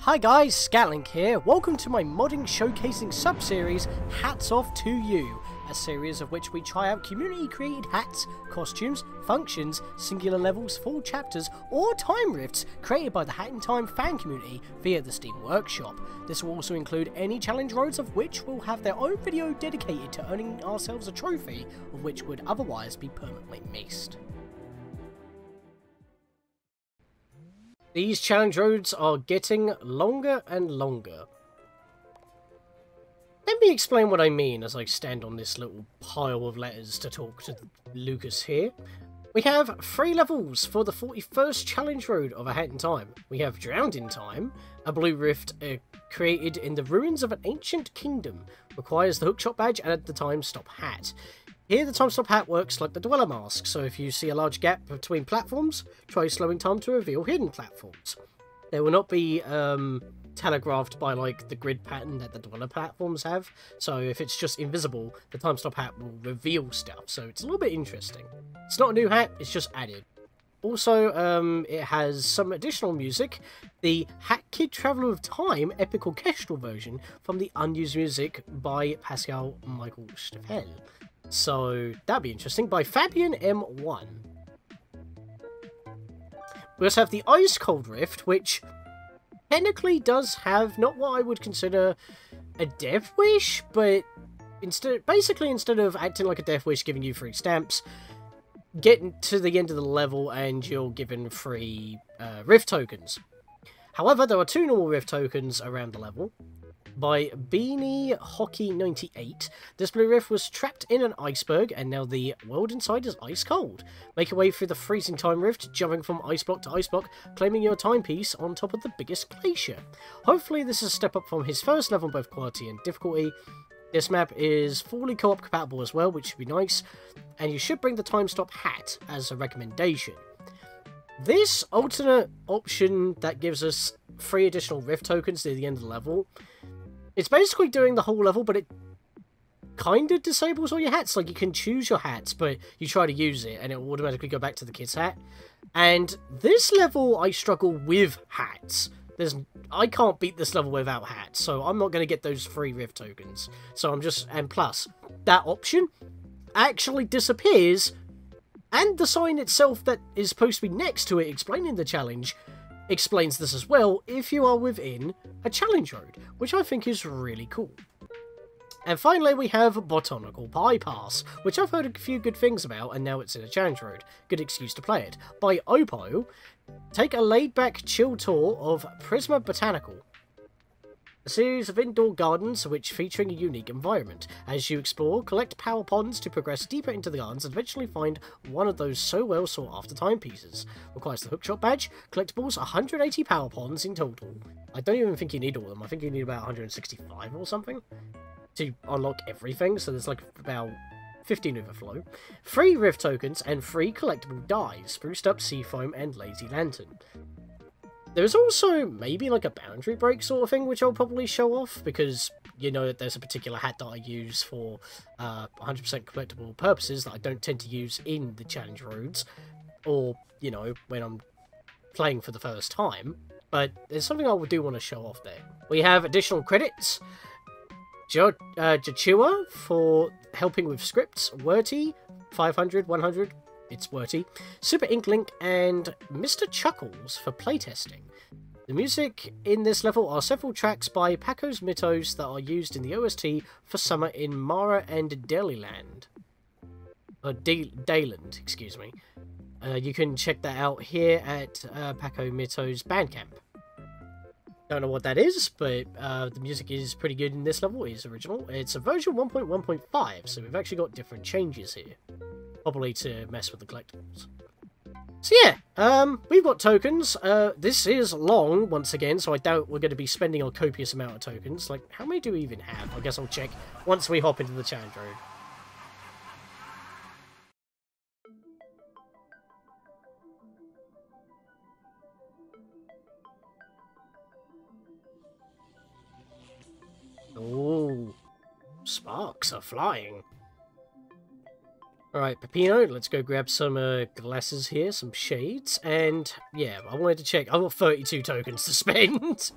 Hi guys, Scatlink here. Welcome to my modding showcasing sub-series, Hats Off to You, a series of which we try out community-created hats, costumes, functions, singular levels, full chapters, or time rifts created by the Hat in Time fan community via the Steam Workshop. This will also include any challenge roads of which will have their own video dedicated to earning ourselves a trophy, of which would otherwise be permanently missed. These challenge roads are getting longer and longer. Let me explain what I mean as I stand on this little pile of letters to talk to Lucas here. We have 3 levels for the 41st challenge road of A Hat in Time. We have Drowned in Time, a blue rift created in the ruins of an ancient kingdom. Requires the hookshot badge and the time stop hat. Here the time stop hat works like the dweller mask, so if you see a large gap between platforms, try slowing time to reveal hidden platforms. They will not be telegraphed by like the grid pattern that the dweller platforms have, so if it's just invisible, the time stop hat will reveal stuff, so it's a little bit interesting. It's not a new hat, it's just added. Also, it has some additional music, the Hat Kid Traveller of Time epic orchestral version from the unused music by Pascal Michael Steffel. So, that'd be interesting, by Fabian M1. We also have the Ice Cold Rift, which technically does have not what I would consider a death wish, but basically instead of acting like a death wish, giving you free stamps, get to the end of the level and you're given free rift tokens. However, there are 2 normal rift tokens around the level. By Beanie Hockey 98, this blue rift was trapped in an iceberg, and now the world inside is ice cold. Make your way through the freezing time rift, jumping from ice block to ice block, claiming your timepiece on top of the biggest glacier. Hopefully this is a step up from his first level in both quality and difficulty. This map is fully co-op compatible as well, which should be nice, and you should bring the time stop hat as a recommendation. This alternate option that gives us 3 additional rift tokens near the end of the level, it's basically doing the whole level, but it kind of disables all your hats. Like, you can choose your hats, but you try to use it, and it will automatically go back to the kid's hat. And this level, I struggle with hats. I can't beat this level without hats, so I'm not going to get those 3 rift tokens. So and plus, that option actually disappears, and the sign itself that is supposed to be next to it explaining the challenge explains this as well if you are within a challenge road, which I think is really cool. And finally we have Botanical Bypass, which I've heard a few good things about, and now it's in a challenge road. Good excuse to play it. By Oppo, take a laid-back chill tour of Prima Botanical, a series of indoor gardens which featuring a unique environment. As you explore, collect power ponds to progress deeper into the gardens and eventually find one of those so well sought after timepieces. Requires the hookshot badge, collectibles 180 power ponds in total. I don't even think you need all of them, I think you need about 165 or something to unlock everything, so there's like about 15 overflow. 3 rift tokens and 3 collectible dies, spruced up sea foam and lazy lantern. There's also maybe like a boundary break sort of thing, which I'll probably show off, because you know that there's a particular hat that I use for 100% collectible purposes that I don't tend to use in the challenge roads, or, you know, when I'm playing for the first time. But there's something I do want to show off there. We have additional credits. Jachua for helping with scripts, Werty, 500, 100, it's Werty, Super Inklink, and Mr. Chuckles for playtesting. The music in this level are several tracks by Pacos Mythos that are used in the OST for Summer in Mara and Dailyland. Dayland, excuse me. You can check that out here at Paco Mythos Bandcamp. Don't know what that is, but the music is pretty good in this level. It is original. It's a version 1.1.5, so we've actually got different changes here. Probably to mess with the collectibles. So yeah, we've got tokens. This is long, once again, so I doubt we're going to be spending a copious amount of tokens. Like, how many do we even have? I guess I'll check once we hop into the challenge road. Ooh, sparks are flying. Alright, Peppino, let's go grab some glasses here, some shades, and yeah, I wanted to check. I've got 32 tokens to spend.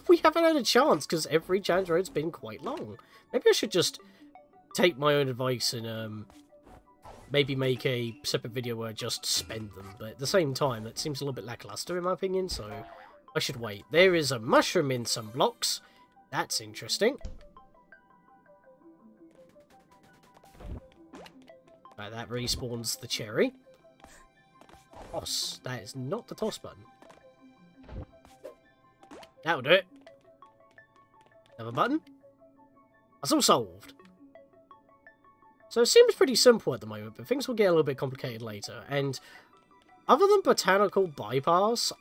We haven't had a chance, because every challenge road's been quite long. Maybe I should just take my own advice and maybe make a separate video where I just spend them, but at the same time, that seems a little bit lackluster in my opinion, so I should wait. There is a mushroom in some blocks. That's interesting. That respawns the cherry. Toss. That is not the toss button. That'll do it. Another button. That's all solved. So it seems pretty simple at the moment, but things will get a little bit complicated later. And other than Botanical Bypass,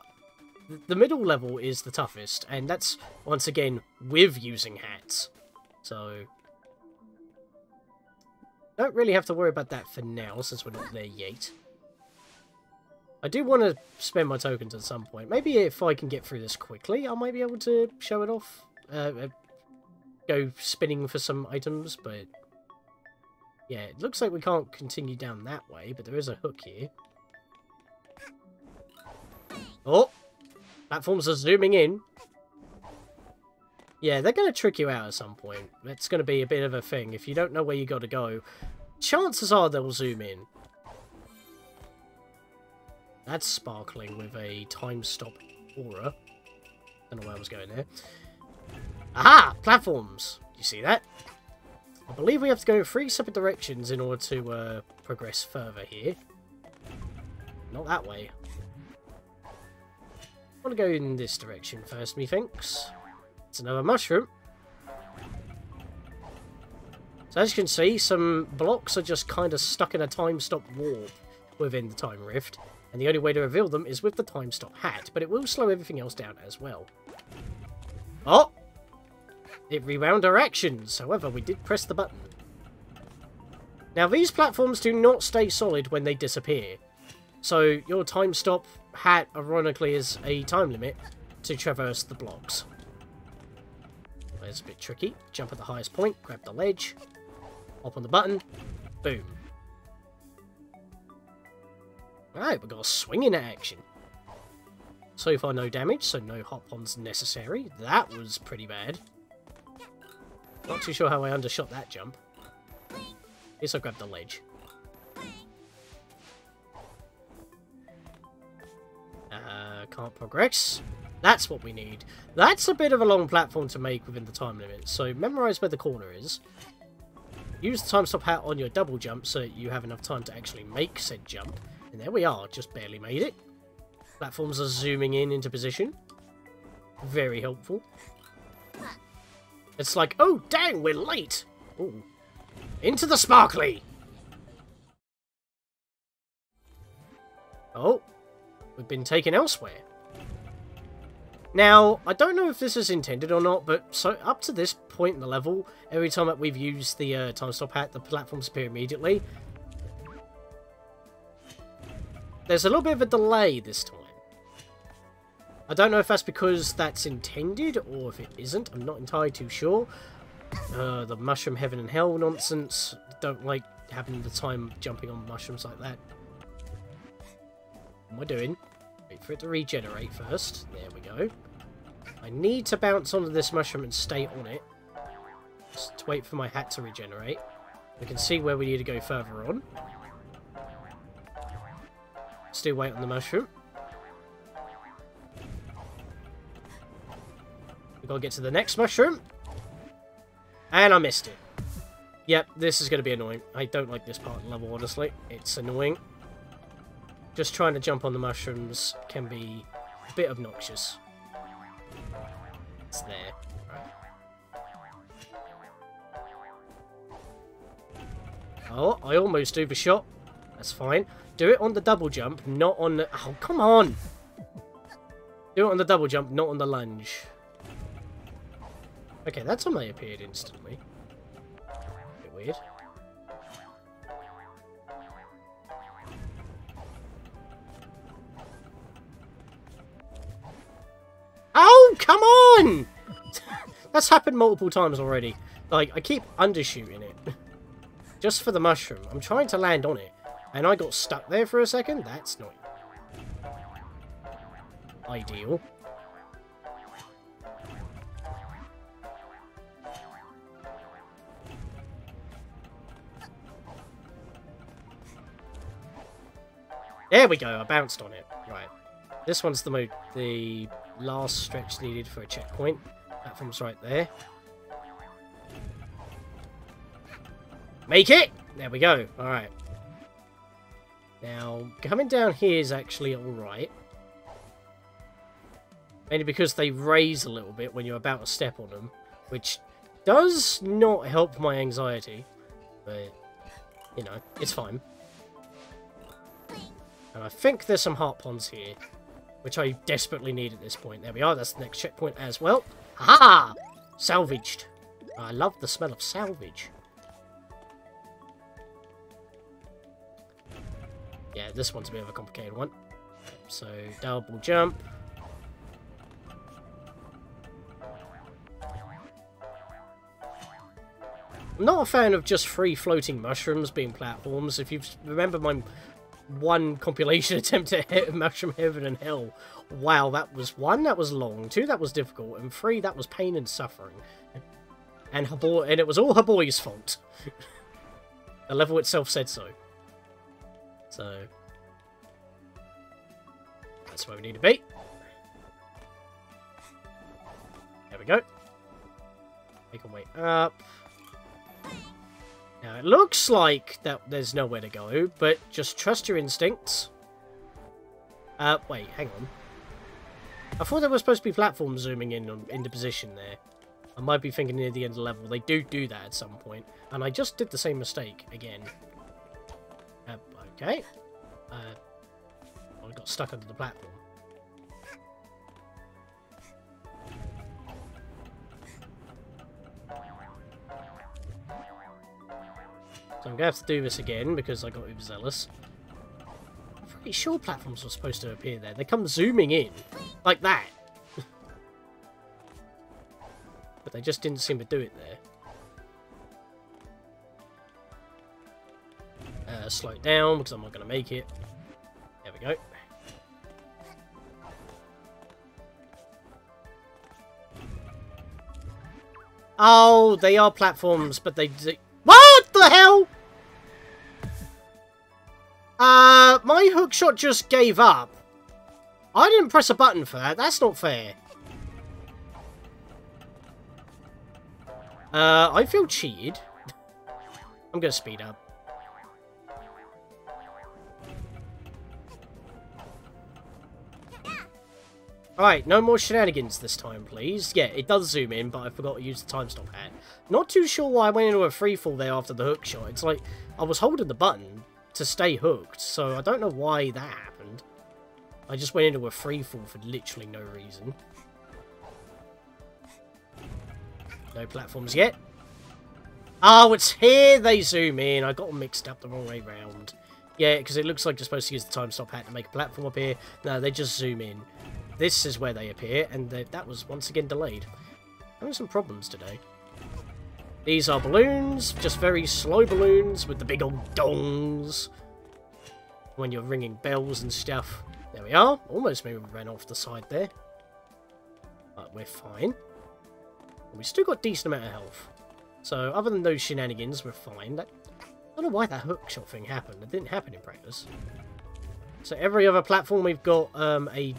the middle level is the toughest, and that's, once again, with using hats. So don't really have to worry about that for now, since we're not there yet. I do want to spend my tokens at some point. Maybe if I can get through this quickly, I might be able to show it off. Go spinning for some items, but yeah, it looks like we can't continue down that way, but there is a hook here. Oh! Platforms are zooming in. Yeah, they're going to trick you out at some point. It's going to be a bit of a thing. If you don't know where you got to go, chances are they'll zoom in. That's sparkling with a time stop aura. Don't know where I was going there. Aha! Platforms! You see that? I believe we have to go in 3 separate directions in order to progress further here. Not that way. I want to go in this direction first, methinks. It's another mushroom. So as you can see, some blocks are just kind of stuck in a time stop warp within the time rift. And the only way to reveal them is with the time stop hat, but it will slow everything else down as well. Oh! It rewound our actions, however, we did press the button. Now, these platforms do not stay solid when they disappear. So, your time stop hat, ironically, is a time limit to traverse the blocks. It's a bit tricky. Jump at the highest point, grab the ledge, hop on the button, boom. Alright, we've got a swing in action. So far no damage, so no hop-ons necessary. That was pretty bad. Not too sure how I undershot that jump. Guess I grabbed the ledge. Can't progress. That's what we need. That's a bit of a long platform to make within the time limit, so memorize where the corner is. Use the time stop hat on your double jump so you have enough time to actually make said jump. And there we are, just barely made it. Platforms are zooming in into position. Very helpful. It's like, oh dang, we're late! Ooh. Into the sparkly! Oh, we've been taken elsewhere. Now, I don't know if this is intended or not, but so up to this point in the level, every time that we've used the time stop hat, the platforms appear immediately. There's a little bit of a delay this time. I don't know if that's because that's intended, or if it isn't. I'm not entirely too sure. The mushroom heaven and hell nonsense. Don't like having the time jumping on mushrooms like that. What am I doing? Wait for it to regenerate first. There we go. I need to bounce onto this mushroom and stay on it. Just to wait for my hat to regenerate. We can see where we need to go further on. Still wait on the mushroom. We've got to get to the next mushroom. And I missed it. Yep, this is going to be annoying. I don't like this part of the level, honestly. It's annoying. Just trying to jump on the mushrooms can be a bit obnoxious. It's there. Right. Oh, I almost overshot. That's fine. Do it on the double jump, not on the... Oh, come on! Do it on the double jump, not on the lunge. Okay, that time they appeared instantly. Bit weird. Oh, come on! That's happened multiple times already. Like, I keep undershooting it. Just for the mushroom. I'm trying to land on it. And I got stuck there for a second. That's not ideal. There we go, I bounced on it. Right. This one's the last stretch needed for a checkpoint. Platform's right there. Make it! There we go. Alright. Now, coming down here is actually alright. Mainly because they raise a little bit when you're about to step on them. Which does not help my anxiety. But, you know, it's fine. And I think there's some heart ponds here, which I desperately need at this point. There we are, that's the next checkpoint as well. Ha! Salvaged. I love the smell of salvage. Yeah, this one's a bit of a complicated one. So, double jump. I'm not a fan of just free floating mushrooms being platforms. If you remember my one compilation attempt at Mushroom Heaven and Hell. Wow, that was 1, that was long, 2, that was difficult, and 3, that was pain and suffering. And it was all her boy's fault. The level itself said so. So, that's where we need to be. There we go. Make our way up. Now, it looks like that there's nowhere to go, but just trust your instincts. Wait, hang on. I thought there was supposed to be platforms zooming in into position there. I might be thinking near the end of the level. They do that at some point, and I just did the same mistake again. Okay. I got stuck under the platform. So I'm going to have to do this again because I got overzealous. I'm pretty sure platforms were supposed to appear there. They come zooming in. Like that. But they just didn't seem to do it there. Slow it down because I'm not going to make it. There we go. Oh, they are platforms, but they... What the hell? My hookshot just gave up. I didn't press a button for that. That's not fair. I feel cheated. I'm gonna speed up. Alright, no more shenanigans this time, please. Yeah, it does zoom in, but I forgot to use the time stop hat. Not too sure why I went into a freefall there after the hook shot. It's like, I was holding the button to stay hooked, so I don't know why that happened. I just went into a freefall for literally no reason. No platforms yet. Oh, it's here they zoom in. I got them mixed up the wrong way round. Yeah, because it looks like you're supposed to use the time stop hat to make a platform appear. No, they just zoom in. This is where they appear, and that was once again delayed. Having some problems today. These are balloons, just very slow balloons with the big old dongs. When you're ringing bells and stuff. There we are. Almost maybe we ran off the side there. But we're fine. We still got a decent amount of health. So, other than those shenanigans, we're fine. I don't know why that hookshot thing happened. It didn't happen in practice. So, every other platform we've got a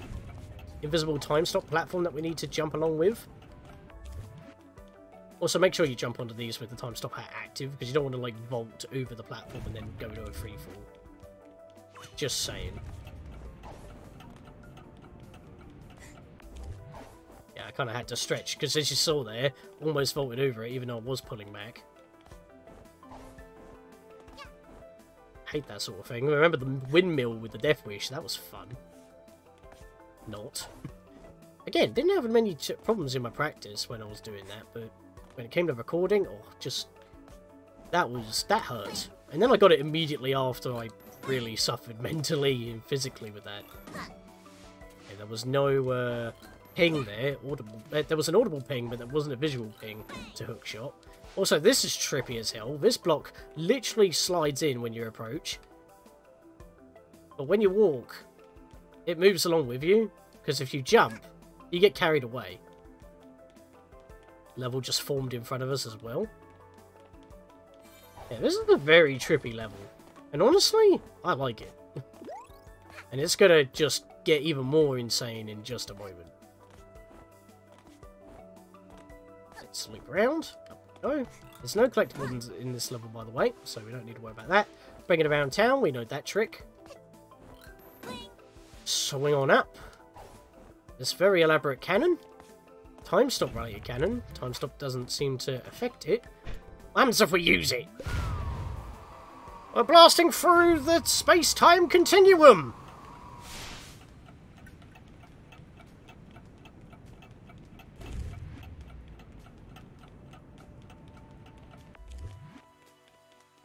invisible time stop platform that we need to jump along with. Also, make sure you jump onto these with the time stop hat active, because you don't want to, like, vault over the platform and then go to a free fall. Just saying. Yeah, I kind of had to stretch, because as you saw there, almost vaulted over it, even though I was pulling back. Hate that sort of thing. Remember the windmill with the Death Wish? That was fun. Not. Again, didn't have many problems in my practice when I was doing that, but when it came to recording, oh, just... that hurt. And then I got it immediately after I really suffered mentally and physically with that. Okay, there was no ping there, audible. There was an audible ping, but there wasn't a visual ping to hookshot. Also, this is trippy as hell. This block literally slides in when you approach. But when you walk, it moves along with you. Because if you jump, you get carried away. Level just formed in front of us as well. Yeah, this is a very trippy level. And honestly, I like it. And it's gonna just get even more insane in just a moment. Let's loop around. Up we go. There's no collectibles in this level, by the way, so we don't need to worry about that. Bring it around town, we know that trick. Swing on up. This very elaborate cannon. Time stop rally cannon. Time stop doesn't seem to affect it. What happens if we use it? We're blasting through the space-time continuum!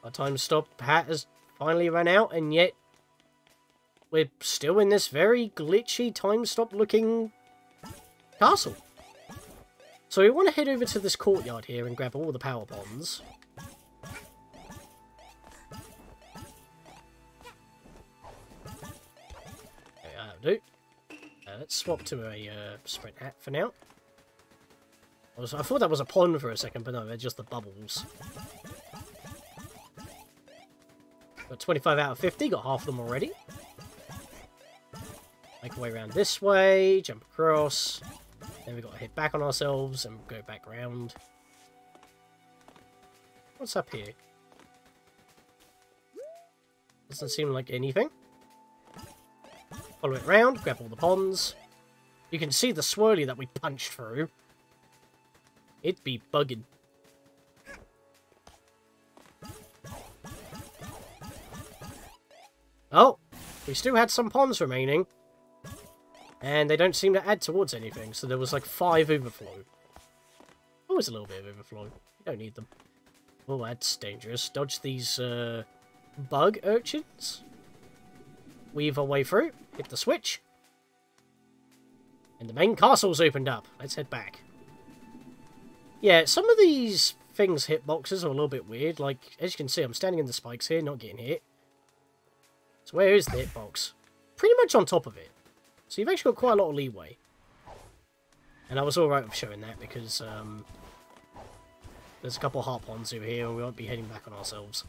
Our time stop hat has finally run out, and yet we're still in this very glitchy time stop looking castle. So we want to head over to this courtyard here and grab all the power ponds. Okay, that'll do. Let's swap to a sprint hat for now. I thought that was a pond for a second, but no, they're just the bubbles. Got 25 out of 50, got half of them already. Make our way around this way, jump across. Then we've got to hit back on ourselves and go back around. What's up here? Doesn't seem like anything. Follow it around, grab all the ponds. You can see the swirly that we punched through. It'd be bugging. Oh, we still had some ponds remaining. And they don't seem to add towards anything, so there was like 5 overflow. Always a little bit of overflow. You don't need them. Oh, that's dangerous. Dodge these bug urchins. Weave our way through. Hit the switch. And the main castle's opened up. Let's head back. Yeah, some of these things' hitboxes are a little bit weird. Like, as you can see, I'm standing in the spikes here, not getting hit. So where is the hitbox? Pretty much on top of it. So you've actually got quite a lot of leeway. And I was alright with showing that because there's a couple of heart ponds over here and we won't be heading back on ourselves.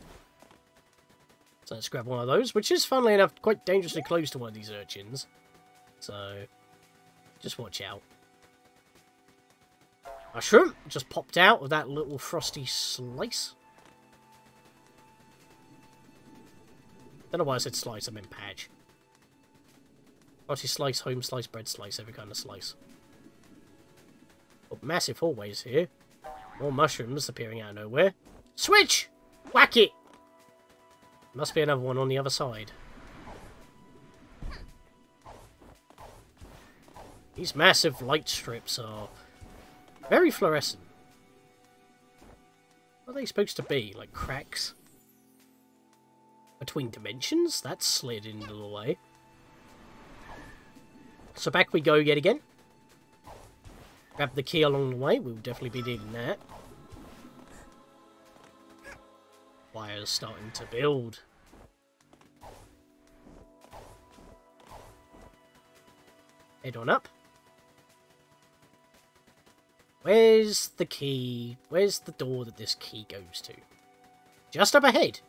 So let's grab one of those, which is, funnily enough, quite dangerously close to one of these urchins. So just watch out. Mushroom just popped out of that little frosty slice. Don't know why I said slice, I meant patch. Frosty slice, home slice, bread slice, every kind of slice. Oh, massive hallways here. More mushrooms appearing out of nowhere. Switch! Whack it! Must be another one on the other side. These massive light strips are very fluorescent. What are they supposed to be? Like cracks? Between dimensions? That slid into the way. So back we go yet again. Grab the key along the way. We'll definitely be needing that. Wire's starting to build. Head on up. Where's the key? Where's the door that this key goes to? Just up ahead.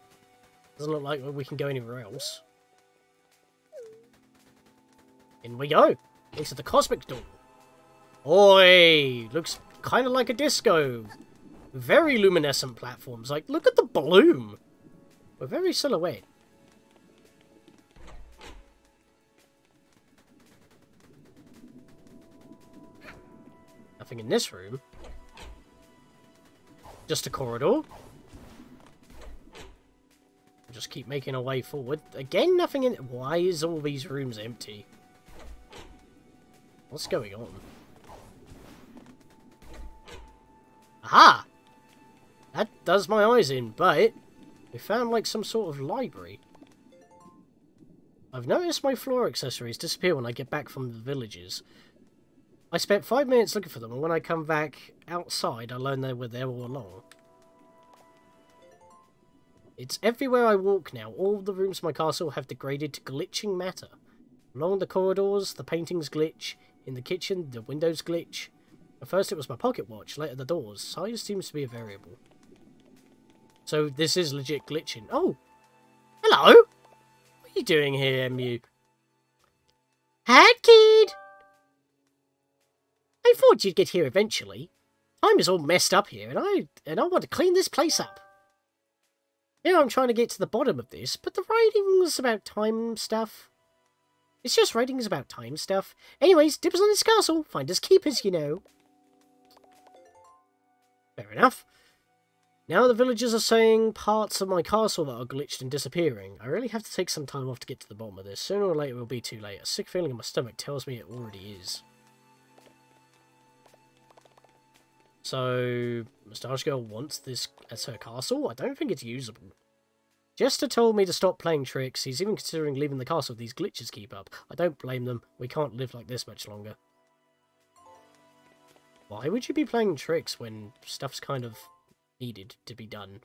Doesn't look like we can go anywhere else. In we go. Into the cosmic door. Oi! Looks kind of like a disco. Very luminescent platforms. Like, look at the bloom. We're very silhouette. Nothing in this room. Just a corridor. Just keep making our way forward. Again, nothing in... Why is all these rooms empty? What's going on? Aha! That does my eyes in, but we found like some sort of library. I've noticed my floor accessories disappear when I get back from the villages. I spent 5 minutes looking for them, and when I come back outside, I learned they were there all along. It's everywhere I walk now. All the rooms in my castle have degraded to glitching matter. Along the corridors, the paintings glitch. In the kitchen, the windows glitch. At first it was my pocket watch, later the doors. Size seems to be a variable. So this is legit glitching. Oh! Hello! What are you doing here, MU? Hi, kid! I thought you'd get here eventually. Time is all messed up here, and I want to clean this place up. Yeah, I'm trying to get to the bottom of this, but the writing's about time stuff. It's just writings about time stuff. Anyways, dibs on this castle. Finders keepers, you know. Fair enough. Now the villagers are saying parts of my castle that are glitched and disappearing. I really have to take some time off to get to the bottom of this. Sooner or later it will be too late. A sick feeling in my stomach tells me it already is. So, Moustache Girl wants this as her castle? I don't think it's usable. Jester told me to stop playing tricks. He's even considering leaving the castle if these glitches keep up. I don't blame them. We can't live like this much longer. Why would you be playing tricks when stuff's kind of needed to be done?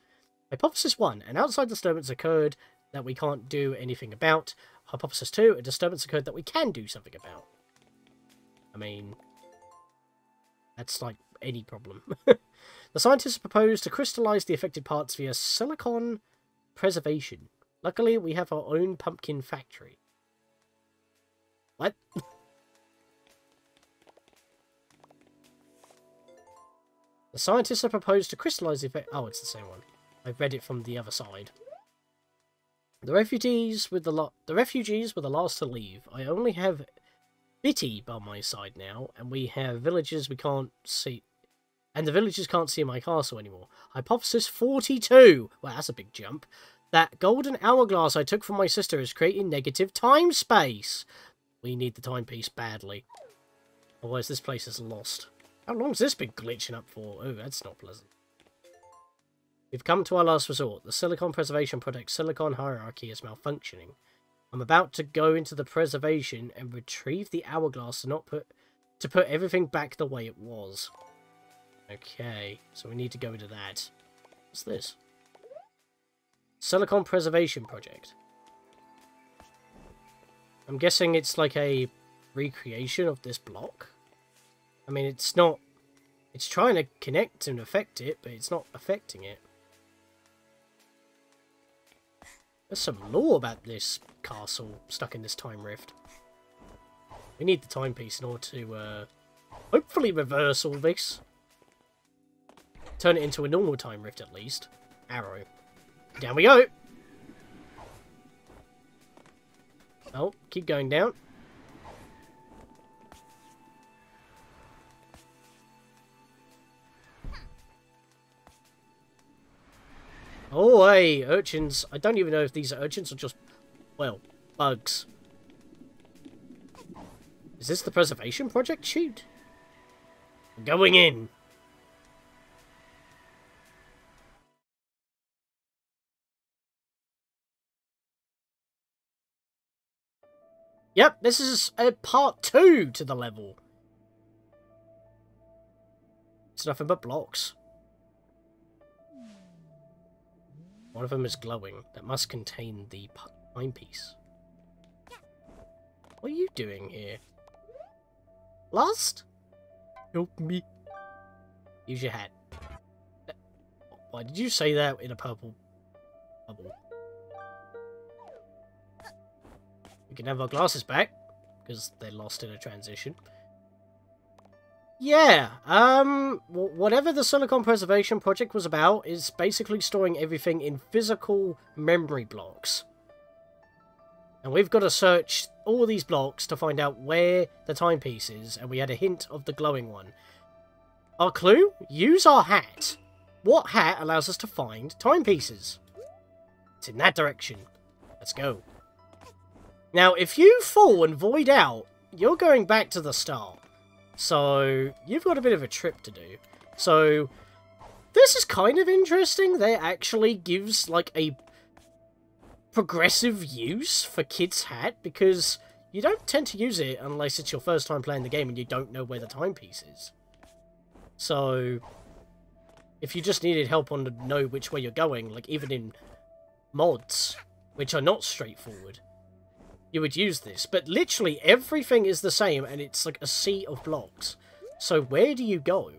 Hypothesis 1. An outside disturbance occurred that we can't do anything about. Hypothesis 2. A disturbance occurred that we can do something about. I mean, that's like any problem. The scientists proposed to crystallize the affected parts via silicon preservation. Luckily, we have our own pumpkin factory. What? The scientists have proposed to crystallize the effect. Oh, it's the same one. I've read it from the other side. The refugees were the last to leave. I only have Bitty by my side now, and we have villagers we can't see. And the villagers can't see my castle anymore. Hypothesis 42. Well, that's a big jump. That golden hourglass I took from my sister is creating negative time space. We need the timepiece badly. Otherwise, this place is lost. How long's this been glitching up for? Oh, that's not pleasant. We've come to our last resort. The Silicon Preservation Project Silicon Hierarchy is malfunctioning. I'm about to go into the preservation and retrieve the hourglass to put everything back the way it was. Okay, so we need to go into that. What's this? Silicon Preservation Project. I'm guessing it's like a recreation of this block. I mean, it's not... It's trying to connect and affect it, but it's not affecting it. There's some lore about this castle stuck in this time rift. We need the timepiece in order to hopefully reverse all this. Turn it into a normal time rift at least. Arrow. Down we go! Oh, keep going down. Oh, hey, urchins. I don't even know if these are urchins or just, well, bugs. Is this the preservation project? Shoot. Going in. Yep, this is a part 2 to the level. It's nothing but blocks. One of them is glowing. That must contain the timepiece. What are you doing here? Lost? Help me. Use your hat. Why did you say that in a purple bubble? We can have our glasses back, because they're lost in a transition. Yeah, whatever the Silicon Preservation Project was about is basically storing everything in physical memory blocks. And we've got to search all these blocks to find out where the timepiece is, and we had a hint of the glowing one. Our clue? Use our hat. What hat allows us to find timepieces? It's in that direction. Let's go. Now, if you fall and void out, you're going back to the start. So, you've got a bit of a trip to do. So, this is kind of interesting. That actually gives, like, a progressive use for Kid's Hat, because you don't tend to use it unless it's your first time playing the game and you don't know where the timepiece is. So, if you just needed help on to know which way you're going, like, even in mods, which are not straightforward, you would use this. But literally everything is the same, and it's like a sea of blocks. So where do you go?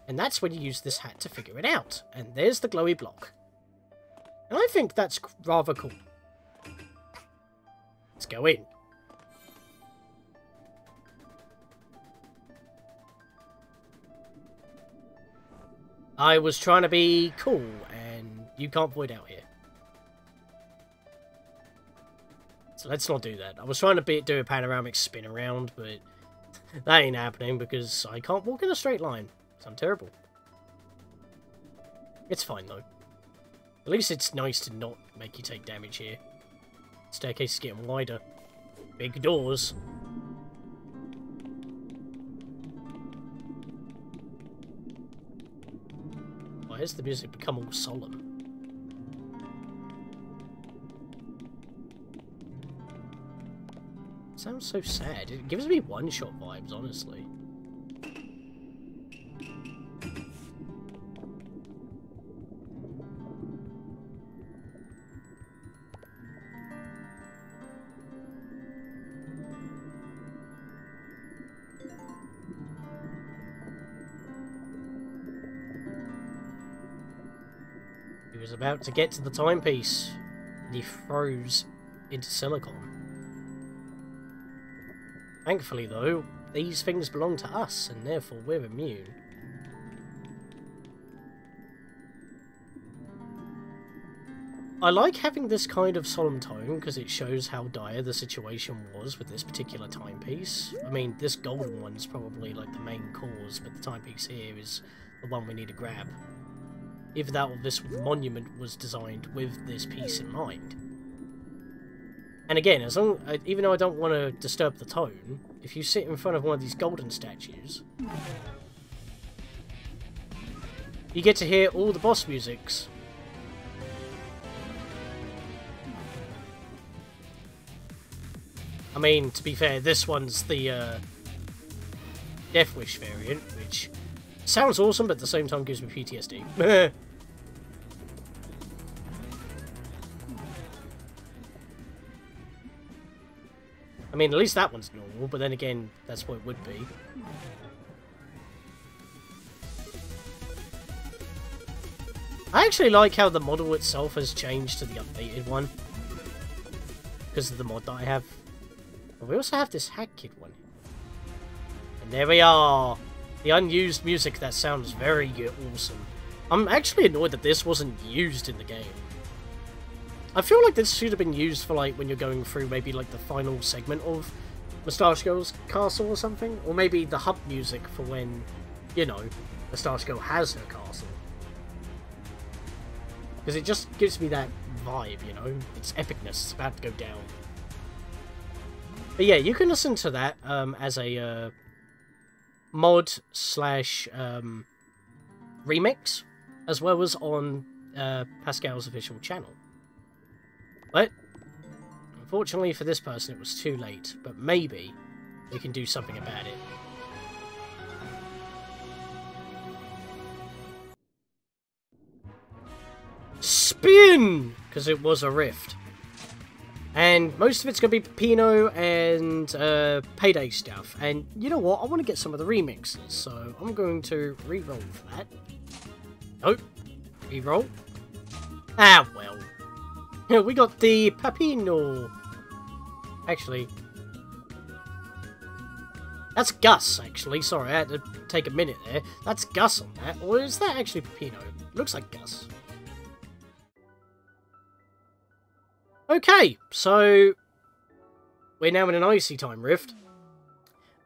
And that's when you use this hat to figure it out. And there's the glowy block. And I think that's rather cool. Let's go in. I was trying to be cool, and you can't void out here. So let's not do that. I was trying to do a panoramic spin around, but that ain't happening because I can't walk in a straight line. So I'm terrible. It's fine, though. At least it's nice to not make you take damage here. Staircase is getting wider. Big doors. Why has the music become all solemn? It sounds so sad. It gives me one-shot vibes, honestly. He was about to get to the timepiece, and he froze into silicon. Thankfully, though, these things belong to us, and therefore we're immune. I like having this kind of solemn tone, because it shows how dire the situation was with this particular timepiece. I mean, this golden one's probably like the main cause, but the timepiece here is the one we need to grab. Either that or this monument was designed with this piece in mind. And again, even though I don't want to disturb the tone, if you sit in front of one of these golden statues, you get to hear all the boss musics. I mean, to be fair, this one's the Death Wish variant, which sounds awesome, but at the same time gives me PTSD. I mean, at least that one's normal, but then again, that's what it would be. I actually like how the model itself has changed to the updated one, because of the mod that I have. But we also have this Hack Kid one. And there we are! The unused music that sounds very awesome. I'm actually annoyed that this wasn't used in the game. I feel like this should have been used for, like, when you're going through maybe, like, the final segment of Moustache Girl's castle or something. Or maybe the hub music for when, you know, Moustache Girl has her castle. Because it just gives me that vibe, you know? It's epicness. It's about to go down. But yeah, you can listen to that as a mod slash remix, as well as on Pascal's official channel. But, unfortunately for this person, it was too late. But maybe we can do something about it. Spin! Because it was a rift. And most of it's going to be Pino and Payday stuff. And you know what? I want to get some of the remixes. So I'm going to re-roll for that. Nope. Re-roll. Ah, well. We got the Papino. Actually, that's Gus, actually. Sorry, I had to take a minute there. That's Gus on that. Or is that actually Papino? Looks like Gus. Okay, so we're now in an icy time rift.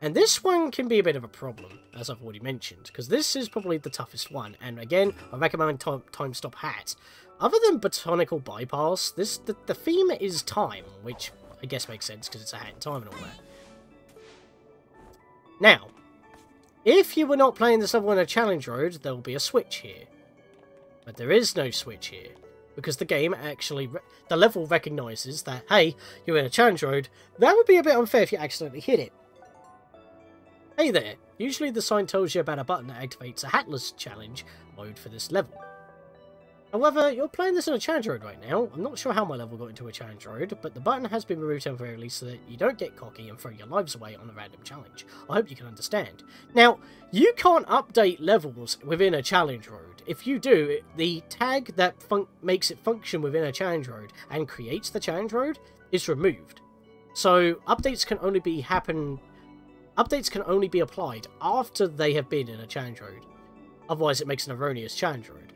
And this one can be a bit of a problem, as I've already mentioned, because this is probably the toughest one. And again, I recommend Time Stop Hat. Other than Botanical Bypass, the theme is time, which I guess makes sense because it's a hat in time and all that. Now, if you were not playing this level on a challenge road, there will be a switch here. But there is no switch here, because the game actually, the level recognises that, hey, you're in a challenge road, that would be a bit unfair if you accidentally hit it. Hey there, usually the sign tells you about a button that activates a hatless challenge mode for this level. However, you're playing this on a challenge road right now. I'm not sure how my level got into a challenge road, but the button has been removed temporarily so that you don't get cocky and throw your lives away on a random challenge. I hope you can understand. Now, you can't update levels within a challenge road. If you do, the tag that makes it function within a challenge road and creates the challenge road is removed. So, updates can only be applied after they have been in a challenge road. Otherwise, it makes an erroneous challenge road.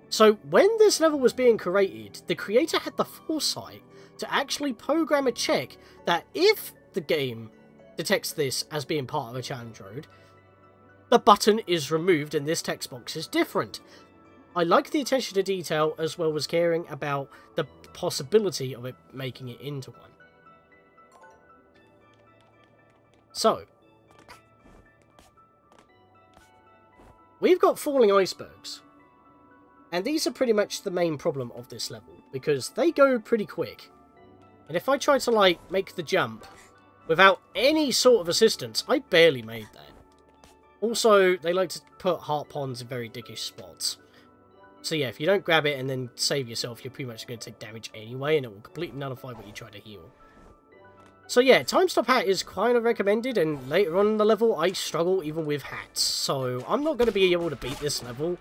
So, when this level was being created, the creator had the foresight to actually program a check that if the game detects this as being part of a challenge road, the button is removed and this text box is different. I like the attention to detail as well as caring about the possibility of it making it into one. So, we've got falling icebergs. And these are pretty much the main problem of this level, because they go pretty quick. And if I try to, like, make the jump without any sort of assistance, I barely made that. Also, they like to put heart ponds in very dickish spots. So yeah, if you don't grab it and then save yourself, you're pretty much going to take damage anyway, and it will completely nullify what you try to heal. So yeah, time stop hat is kind of recommended, and later on in the level, I struggle even with hats. So I'm not going to be able to beat this level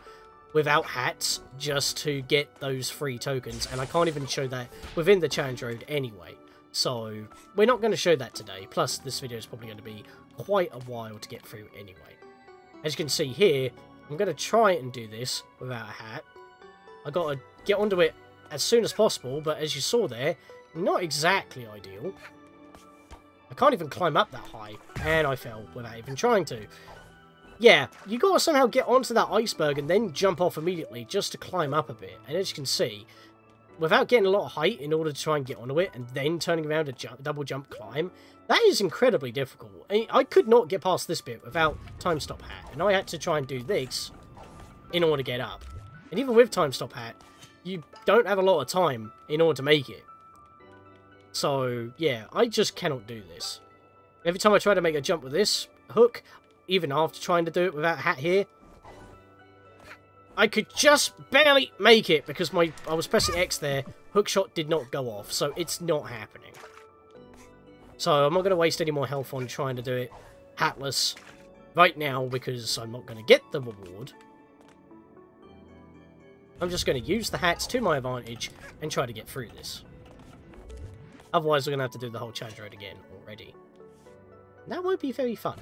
without hats just to get those free tokens, and I can't even show that within the challenge road anyway. So we're not going to show that today, plus this video is probably going to be quite a while to get through anyway. As you can see here, I'm going to try and do this without a hat. I got to get onto it as soon as possible, but as you saw there, not exactly ideal. I can't even climb up that high, and I fell without even trying to. Yeah, you got to somehow get onto that iceberg and then jump off immediately just to climb up a bit. And as you can see, without getting a lot of height in order to try and get onto it, and then turning around a double jump climb, that is incredibly difficult. I could not get past this bit without time stop hat, and I had to try and do this in order to get up. And even with time stop hat, you don't have a lot of time in order to make it. So, yeah, I just cannot do this. Every time I try to make a jump with this hook, even after trying to do it without a hat here, I could just barely make it because I was pressing X there. Hookshot did not go off, so it's not happening. So I'm not going to waste any more health on trying to do it hatless right now because I'm not going to get the reward. I'm just going to use the hats to my advantage and try to get through this. Otherwise, we're going to have to do the whole challenge road again already. And that won't be very fun.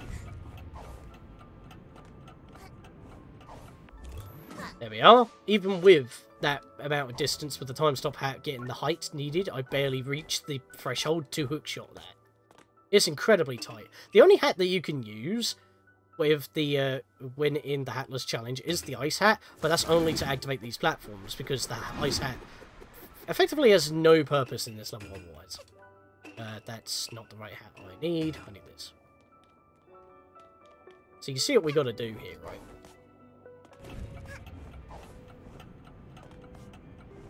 There we are. Even with that amount of distance with the time stop hat getting the height needed, I barely reached the threshold to hookshot that. It's incredibly tight. The only hat that you can use with the when in the hatless challenge is the ice hat, but that's only to activate these platforms because the ice hat effectively has no purpose in this level otherwise. That's not the right hat I need. I need this. So you see what we got to do here, right?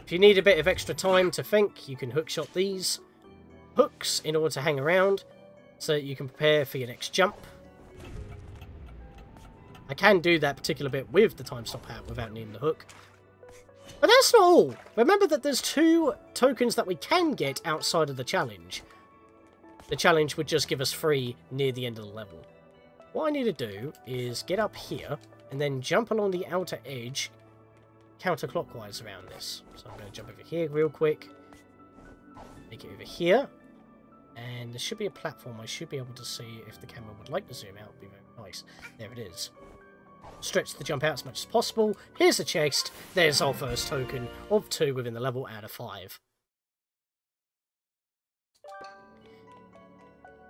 If you need a bit of extra time to think, you can hookshot these hooks in order to hang around so that you can prepare for your next jump. I can do that particular bit with the time stop hat without needing the hook. But that's not all. Remember that there's 2 tokens that we can get outside of the challenge. The challenge would just give us 3 near the end of the level. What I need to do is get up here and then jump along the outer edge counterclockwise around this. So I'm going to jump over here real quick. Make it over here. And there should be a platform. I should be able to see if the camera would like to zoom out. It would be very nice. There it is. Stretch the jump out as much as possible. Here's the chest. There's our first token of 2 within the level out of 5.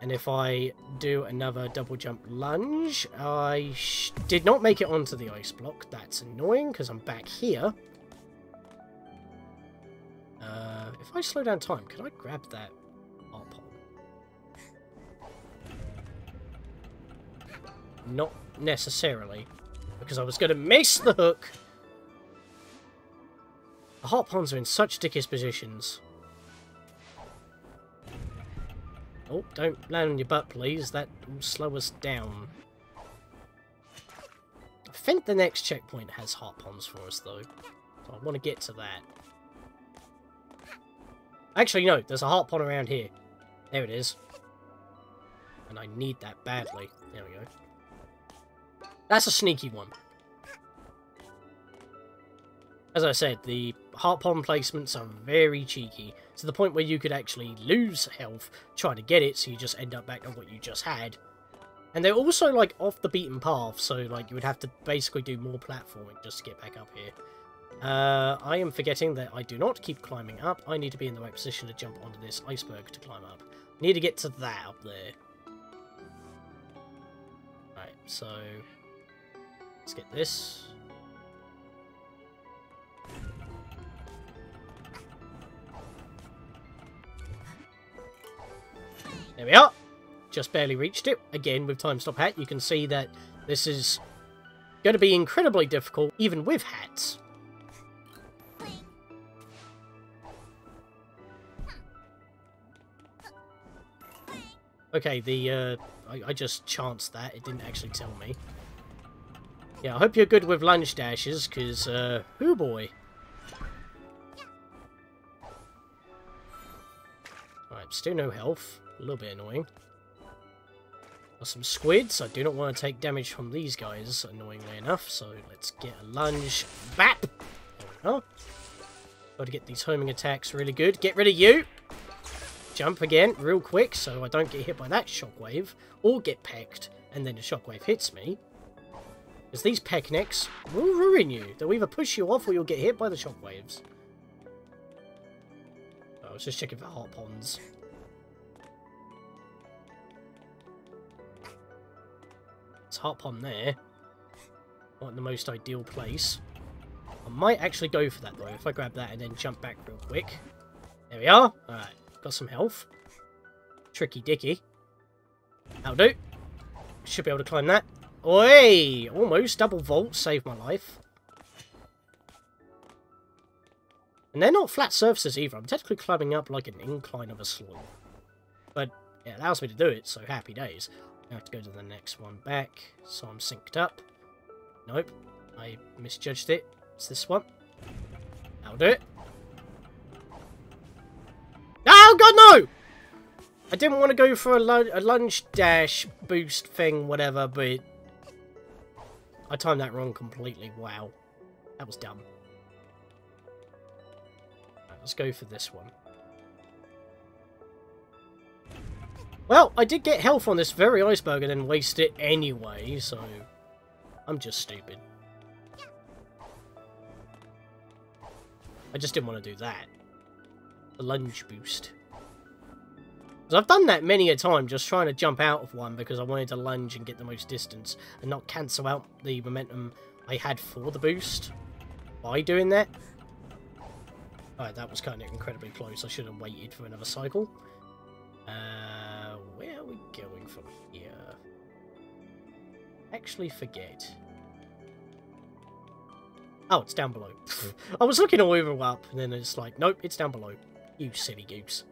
And if I do another double jump lunge, I did not make it onto the ice block. That's annoying because I'm back here. If I slow down time, can I grab that up? Not necessarily, because I was going to miss the hook. The hot ponds are in such dickish positions. Oh, don't land on your butt, please. That will slow us down. I think the next checkpoint has heart ponds for us, though. So I want to get to that. Actually, no. There's a heart pond around here. There it is. And I need that badly. There we go. That's a sneaky one. As I said, the heart pond placements are very cheeky, to the point where you could actually lose health trying to get it, so you just end up back on what you just had. And they're also, like, off the beaten path, so, like, you would have to basically do more platforming just to get back up here. I am forgetting that I do not keep climbing up. I need to be in the right position to jump onto this iceberg to climb up. I need to get to that up there. Right, so... let's get this. There we are. Just barely reached it. Again, with time stop hat, you can see that this is going to be incredibly difficult, even with hats. Okay, I just chanced that. It didn't actually tell me. Yeah, I hope you're good with lunge dashes, because, oh boy. Alright, still no health. A little bit annoying. Got some squids. I do not want to take damage from these guys, annoyingly enough, so let's get a lunge. Bap! There we go. Got to get these homing attacks really good. Get rid of you! Jump again, real quick, so I don't get hit by that shockwave, or get pecked, and then the shockwave hits me. Because these peck necks will ruin you. They'll either push you off, or you'll get hit by the shockwaves. I was just checking for heart ponds. It's heart pond there. Not in the most ideal place. I might actually go for that, though, if I grab that and then jump back real quick. There we are. Alright. Got some health. Tricky dicky. That'll do. Should be able to climb that. Oi! Almost double vault. Saved my life. And they're not flat surfaces either. I'm technically climbing up like an incline of a slope. But it allows me to do it, so happy days. I have to go to the next one back. So I'm synced up. Nope. I misjudged it. It's this one. That'll do it. Oh god, no! I didn't want to go for a lunge dash boost thing, whatever, but I timed that wrong completely. Wow. That was dumb. Right, let's go for this one. Well, I did get health on this very iceberg and then waste it anyway, so I'm just stupid. I just didn't want to do that. The lunge boost. Because I've done that many a time, just trying to jump out of one because I wanted to lunge and get the most distance and not cancel out the momentum I had for the boost by doing that. Alright, that was kind of incredibly close. I should have waited for another cycle. Where are we going from here? Actually forget. Oh, it's down below. I was looking all over up, and then it's like, nope, it's down below. You silly goose.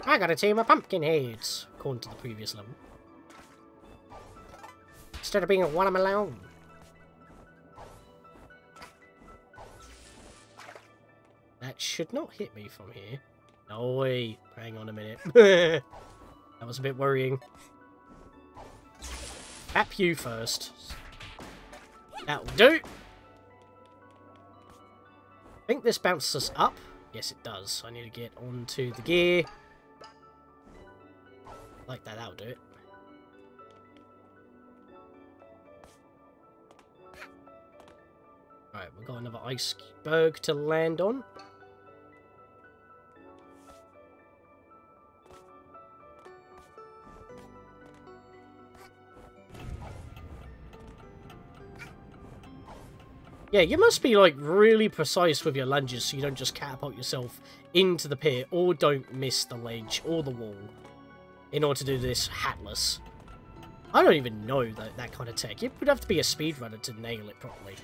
I got a team of pumpkin heads, according to the previous level. Instead of being a one, I'm alone. That should not hit me from here. No way. Hang on a minute. That was a bit worrying. Tap you first. That'll do. I think this bounces us up. Yes, it does. I need to get onto the gear. Like that, that'll do it. Alright, we've got another iceberg to land on. Yeah, you must be, like, really precise with your lunges so you don't just catapult yourself into the pit or don't miss the ledge or the wall in order to do this hatless. I don't even know that kind of tech. You would have to be a speedrunner to nail it properly.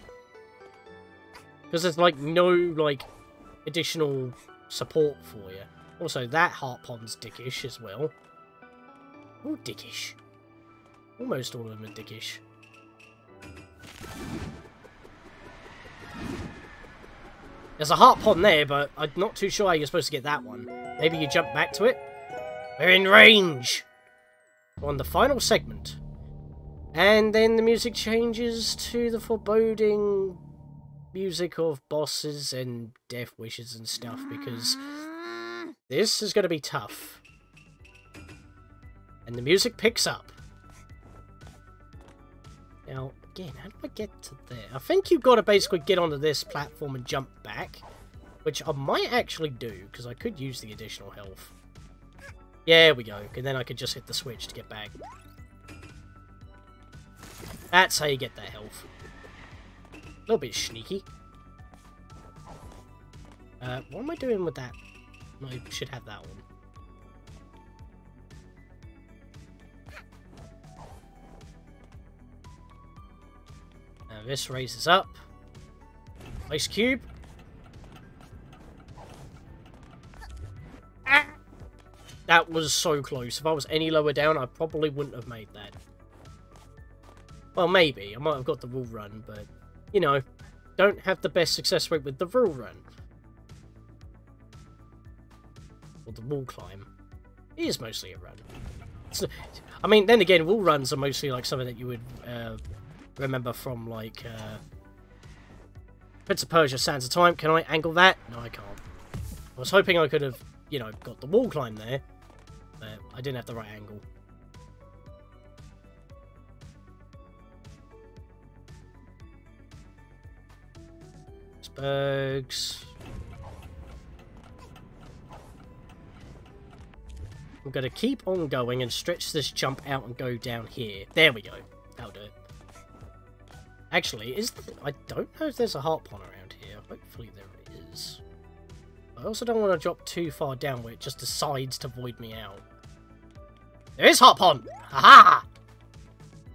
Because there's, like, no, like, additional support for you. Also, that heart pond's dickish as well. All dickish. Almost all of them are dickish. There's a heart pond there, but I'm not too sure how you're supposed to get that one. Maybe you jump back to it? We're in range! We're on the final segment. And then the music changes to the foreboding music of bosses and death wishes and stuff, because this is going to be tough. And the music picks up. Now, again, how do I get to there? I think you've got to basically get onto this platform and jump back, which I might actually do, because I could use the additional health. Yeah, there we go. And then I could just hit the switch to get back. That's how you get that health. A little bit sneaky. What am I doing with that? I should have that one. Now this raises up. Ice cube. Ah! That was so close. If I was any lower down, I probably wouldn't have made that. Well, maybe. I might have got the wall run, but, you know, don't have the best success rate with the wall run. Or the wall climb. It is mostly a run. I mean, then again, wall runs are mostly like something that you would remember from, like, Prince of Persia, Sands of Time. Can I angle that? No, I can't. I was hoping I could have, you know, got the wall climb there, but I didn't have the right angle. Bugs. I'm going to keep on going and stretch this jump out and go down here. There we go. That'll do it. Actually, I don't know if there's a heart pond around here. Hopefully there is. I also don't want to drop too far down where it just decides to void me out. There is heart pond! Haha!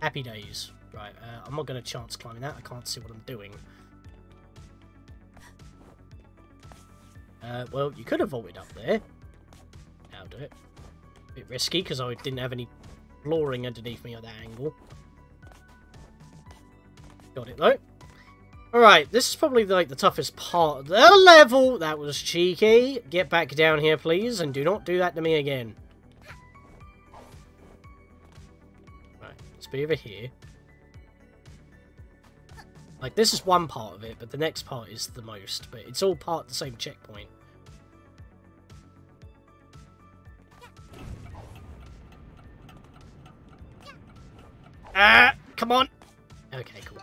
Happy days. Right, I'm not going to chance climbing that. I can't see what I'm doing. Well, you could have vaulted up there. That'll do it. A bit risky, because I didn't have any flooring underneath me at that angle. Got it, though. Alright, this is probably, like, the toughest part of the level. That was cheeky. Get back down here, please, and do not do that to me again. Right, let's be over here. Like, this is one part of it, but the next part is the most. But it's all part of the same checkpoint. Ah! Come on! Okay, cool.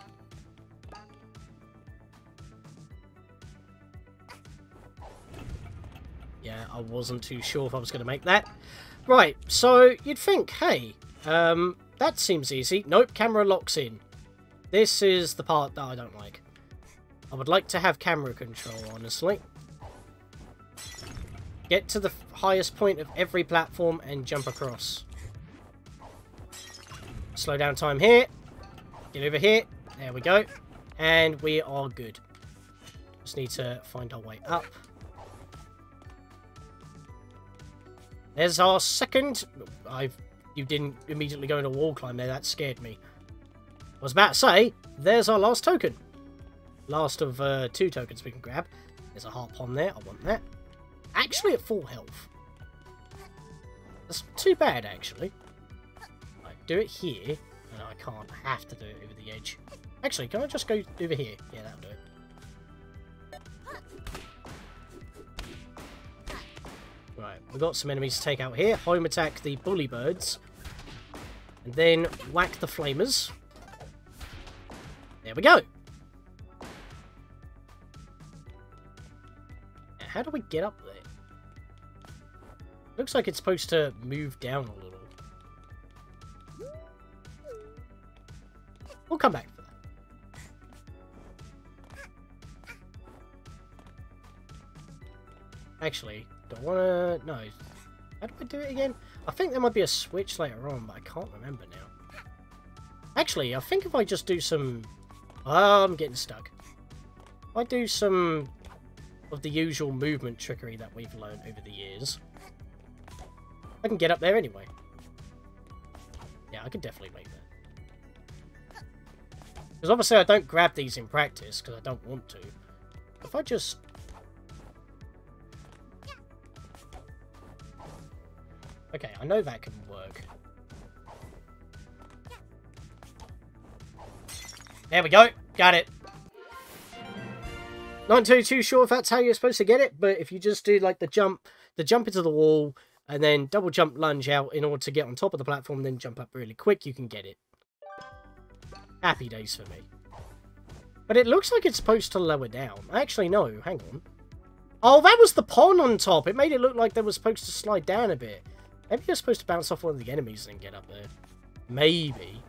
Yeah, I wasn't too sure if I was going to make that. Right, so you'd think, hey, that seems easy. Nope, camera locks in. This is the part that I don't like. I would like to have camera control, honestly. Get to the highest point of every platform and jump across. Slow down time here. Get over here. There we go. And we are good. Just need to find our way up. There's our second... You didn't immediately go into a wall climb there. That scared me. I was about to say, there's our last token. Last of 2 tokens we can grab. There's a heart pond there. I want that. Actually at full health. That's not too bad, actually. Right, do it here. No, I can't. I have to do it over the edge. Actually, can I just go over here? Yeah, that'll do it. Right, we've got some enemies to take out here. Home attack the bully birds. And then whack the flamers. There we go. Now, how do we get up there? Looks like it's supposed to move down a little. We'll come back for that. Actually, do I want to... No. How do I do it again? I think there might be a switch later on, but I can't remember now. Actually, I think if I just do some... Oh, I'm getting stuck. If I do some of the usual movement trickery that we've learned over the years, I can get up there anyway. Yeah, I could definitely make that. Because obviously I don't grab these in practice, because I don't want to. If I just Okay, I know that can work. There we go. Got it. Not too sure if that's how you're supposed to get it, but if you just do like the jump into the wall, and then double jump lunge out in order to get on top of the platform, then jump up really quick, you can get it. Happy days for me. But it looks like it's supposed to lower down. Actually, no. Hang on. Oh, that was the pond on top. It made it look like they were supposed to slide down a bit. Maybe you're supposed to bounce off one of the enemies and get up there. Maybe.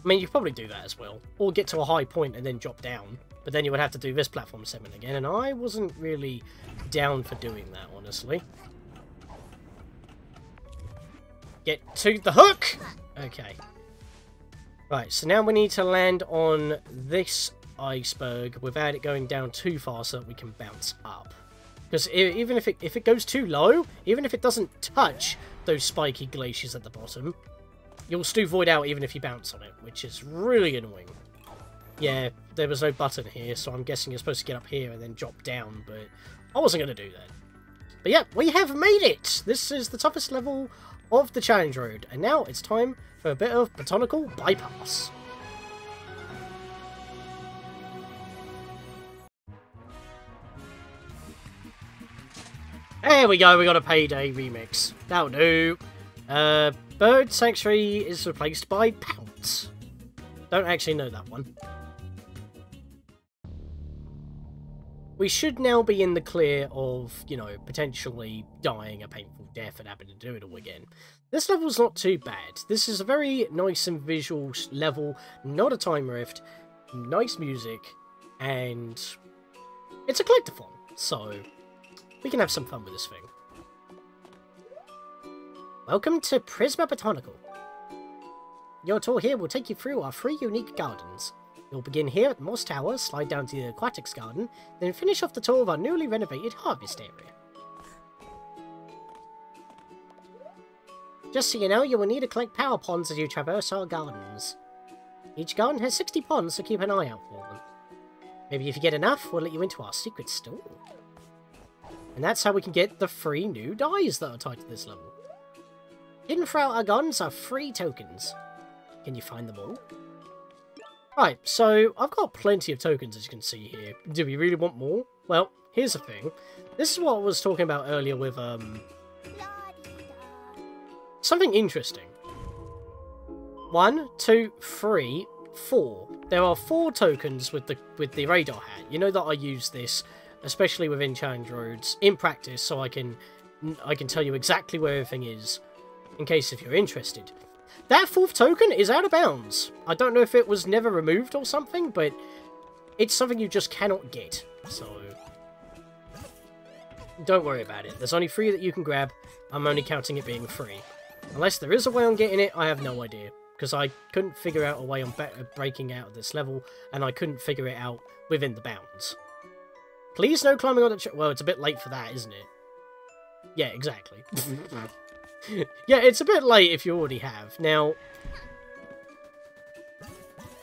I mean, you could probably do that as well. Or get to a high point and then drop down. But then you would have to do this platform segment again. And I wasn't really down for doing that, honestly. Get to the hook! Okay. Right, so now we need to land on this iceberg without it going down too far so that we can bounce up. Because even if it goes too low, even if it doesn't touch those spiky glaciers at the bottom, you'll still void out even if you bounce on it, which is really annoying. Yeah, there was no button here, so I'm guessing you're supposed to get up here and then drop down, but I wasn't going to do that. But yeah, we have made it! This is the toughest level of the challenge road, and now it's time for a bit of Botanical Bypass. There we go, we got a Payday remix. That'll do. Bird Sanctuary is replaced by Pounce. Don't actually know that one. We should now be in the clear of, you know, potentially dying a painful death and having to do it all again. This level's not too bad. This is a very nice and visual level, not a time rift, nice music, and it's a collectathon, so we can have some fun with this thing. Welcome to Prima Botanical. Your tour here will take you through our 3 unique gardens. You'll begin here at Moss Tower, slide down to the Aquatics Garden, then finish off the tour of our newly renovated Harvest area. Just so you know, you will need to collect power ponds as you traverse our gardens. Each garden has 60 ponds, so keep an eye out for them. Maybe if you get enough, we'll let you into our secret store. And that's how we can get the 3 new dyes that are tied to this level. Hidden throughout our gardens are 3 tokens. Can you find them all? Right, so I've got plenty of tokens, as you can see here. Do we really want more? Well, here's the thing. This is what I was talking about earlier with, something interesting. 1, 2, 3, 4. There are 4 tokens with the radar hat. You know that I use this, especially within challenge roads, in practice, so I can tell you exactly where everything is, in case if you're interested. That 4th token is out of bounds. I don't know if it was never removed or something, but it's something you just cannot get, so don't worry about it. There's only 3 that you can grab. I'm only counting it being 3. Unless there is a way on getting it, I have no idea, because I couldn't figure out a way on breaking out of this level, and I couldn't figure it out within the bounds. Please no climbing on the well, it's a bit late for that, isn't it? Yeah, exactly. Yeah, it's a bit late if you already have. Now,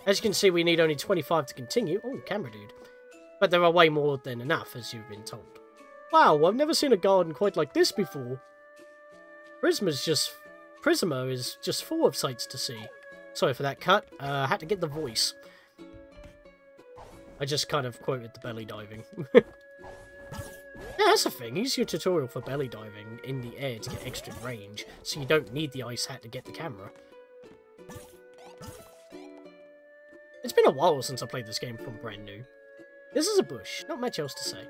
as you can see, we need only 25 to continue. Oh, camera dude. But there are way more than enough, as you've been told. Wow, I've never seen a garden quite like this before. Prisma is just full of sights to see. Sorry for that cut. I had to get the voice. I just kind of quoted the belly diving. Yeah, that's the thing. Use your tutorial for belly diving in the air to get extra range, so you don't need the ice hat to get the camera. It's been a while since I played this game from brand new. This is a bush, not much else to say.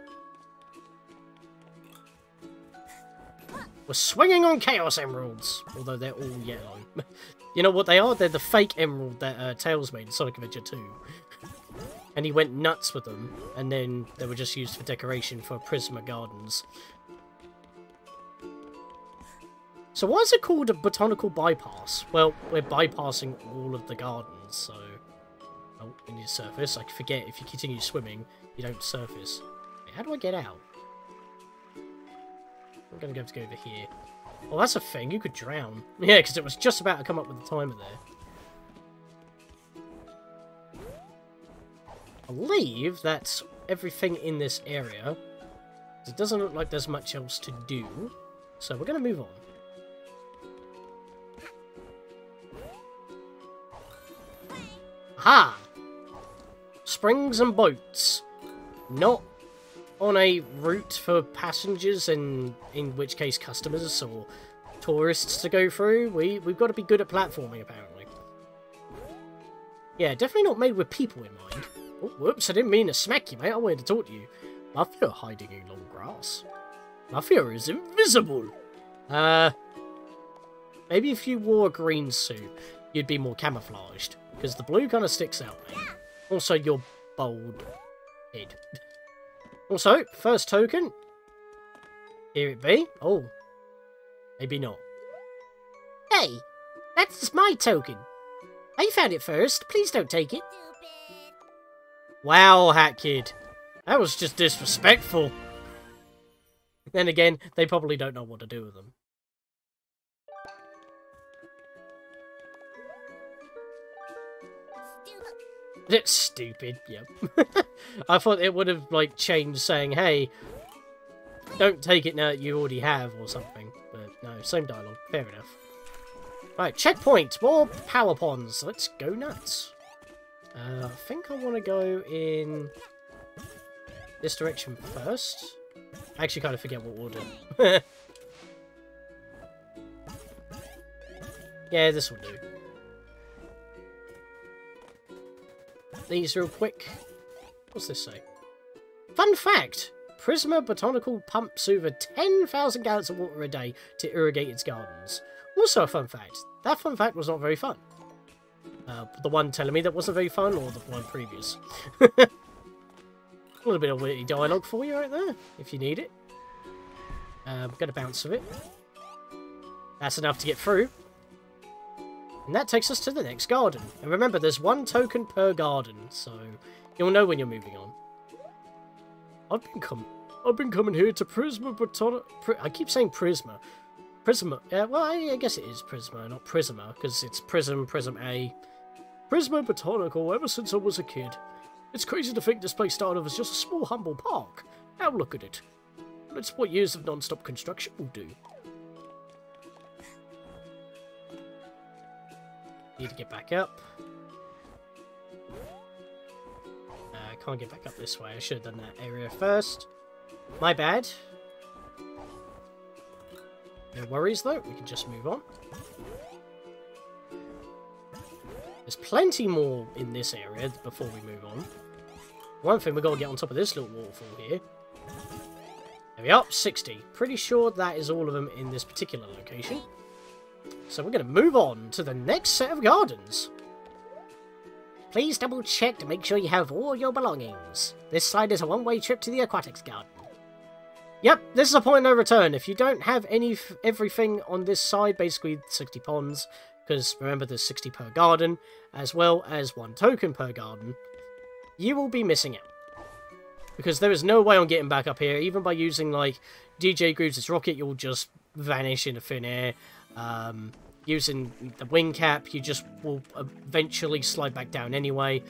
We're swinging on Chaos Emeralds, although they're all yellow. You know what they are? They're the fake emerald that Tails made in Sonic Adventure 2. And he went nuts with them, and then they were just used for decoration for Prima Gardens. So why is it called a Botanical Bypass? Well, we're bypassing all of the gardens, so... Oh, we need to surface. I forget, if you continue swimming, you don't surface. Wait, how do I get out? I'm gonna have to go over here. Oh, that's a thing. You could drown. Yeah, because it was just about to come up with the timer there. I believe that's everything in this area. It doesn't look like there's much else to do. So we're going to move on. Aha! Springs and boats. Not on a route for passengers, and in which case customers or tourists to go through. We've got to be good at platforming, apparently. Yeah, definitely not made with people in mind. Oh, whoops, I didn't mean to smack you, mate. I wanted to talk to you. Mafia hiding in long grass. Mafia is invisible. Maybe if you wore a green suit, you'd be more camouflaged. Because the blue kind of sticks out, mate. Also, your bald head. Also, first token. Here it be. Oh. Maybe not. Hey, that's my token. I found it first. Please don't take it. Wow, Hat Kid. That was just disrespectful. Then again, they probably don't know what to do with them. It's stupid, yep. I thought it would have, like, changed saying, hey, don't take it now that you already have, or something. But no, same dialogue. Fair enough. Right, checkpoint! More power ponds. Let's go nuts. I think I want to go in this direction first. I actually kind of forget what order. Yeah, this will do. These real quick. What's this say? Fun fact! Prima Botanical pumps over 10,000 gallons of water a day to irrigate its gardens. Also a fun fact. That fun fact was not very fun. The one telling me that wasn't very fun, or the one previous. A little bit of witty dialogue for you right there, if you need it. I'm going to bounce with it. That's enough to get through. And that takes us to the next garden. And remember, there's one token per garden, so you'll know when you're moving on. I've been coming here to Prima Botanical... I keep saying Prisma. Prisma. Well, I guess it is Prisma, not Prisma, because it's Prism, Prism A. Prima Botanical ever since I was a kid. It's crazy to think this place started off as just a small, humble park. Now look at it. That's what years of non-stop construction will do. Need to get back up. I can't get back up this way. I should have done that area first. My bad. No worries though, we can just move on. There's plenty more in this area before we move on. One thing, we've got to get on top of this little waterfall here. There we are, 60. Pretty sure that is all of them in this particular location. So we're going to move on to the next set of gardens. Please double check to make sure you have all your belongings. This side is a one-way trip to the aquatics garden. Yep, this is a point of no return. If you don't have everything on this side, basically 60 ponds, because remember there's 60 per garden, as well as 1 token per garden, you will be missing out. Because there is no way on getting back up here, even by using like DJ Grooves' rocket, you'll just vanish into thin air. Using the wing cap, you just will eventually slide back down anyway.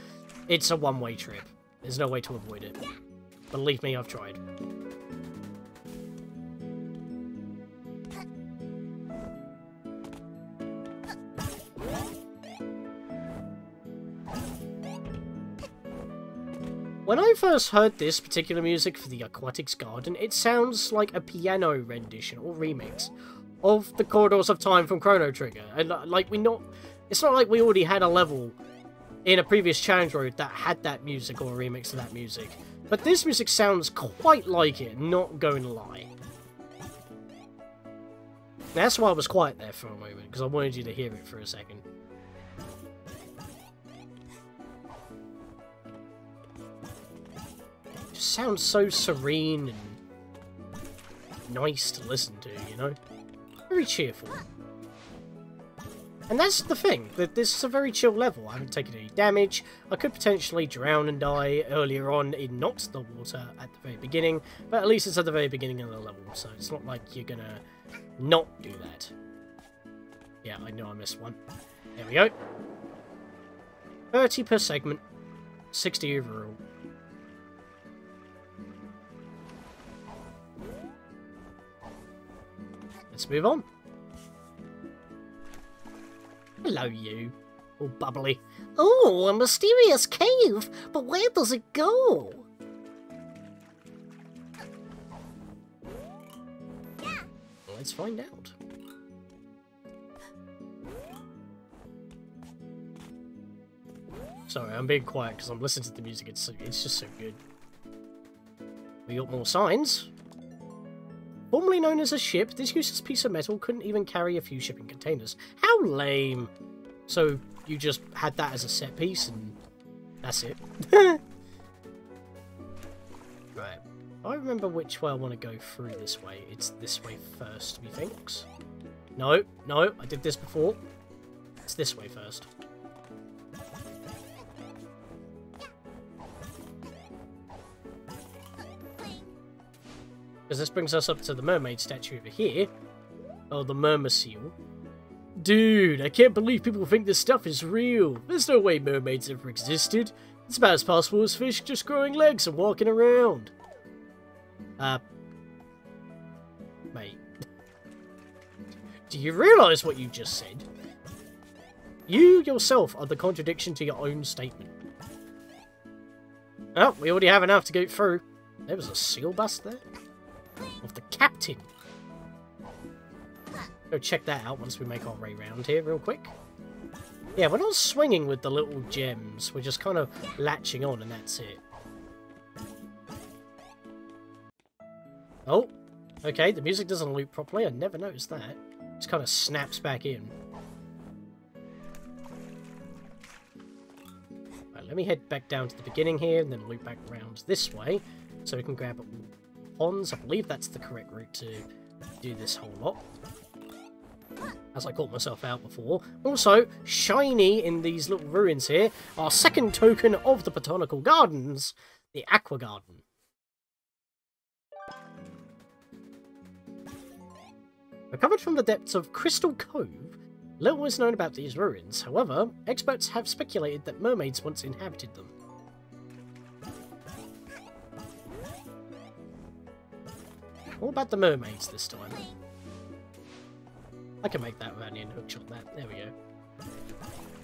It's a one-way trip. There's no way to avoid it. Believe me, I've tried. When I first heard this particular music for the Aquatics Garden, it sounds like a piano rendition or remix of the Corridors of Time from Chrono Trigger. And like it's not like we already had a level in a previous challenge road that had that music or a remix of that music. But this music sounds quite like it, not going to lie. That's why I was quiet there for a moment, because I wanted you to hear it for a second. It just sounds so serene and nice to listen to, you know? Very cheerful. And that's the thing, that this is a very chill level. I haven't taken any damage. I could potentially drown and die earlier on in not the water at the very beginning, but at least it's at the very beginning of the level, so it's not like you're gonna not do that. Yeah, I know I missed one. There we go. 30 per segment, 60 overall. Let's move on. Hello, you. All bubbly. Oh, a mysterious cave, but where does it go? Let's find out. Sorry, I'm being quiet because I'm listening to the music. It's just so good. We got more signs. Formerly known as a ship, this useless piece of metal couldn't even carry a few shipping containers. How lame! So you just had that as a set piece and that's it. Right. I remember which way I want to go through this way. It's this way first, methinks. No, I did this before. It's this way first. Because this brings us up to the mermaid statue over here. Oh, the Murmur Seal. Dude, I can't believe people think this stuff is real. There's no way mermaids ever existed. It's about as possible as fish just growing legs and walking around. Mate. Do you realise what you just said? You yourself are the contradiction to your own statement. Oh, we already have enough to go through. There was a seal bust there. Of the captain. Go check that out once we make our way round here real quick. Yeah, we're not swinging with the little gems. We're just kind of latching on and that's it. Oh, okay, the music doesn't loop properly. I never noticed that. It just kind of snaps back in. Right, let me head back down to the beginning here and then loop back around this way so we can grab ponds. I believe that's the correct route to do this whole lot. As I caught myself out before. Also, shiny in these little ruins here, our second token of the Botanical Gardens, the Aqua Garden. Recovered from the depths of Crystal Cove, little is known about these ruins. However, experts have speculated that mermaids once inhabited them. What about the mermaids this time? I can make that without any hookshot that. There we go.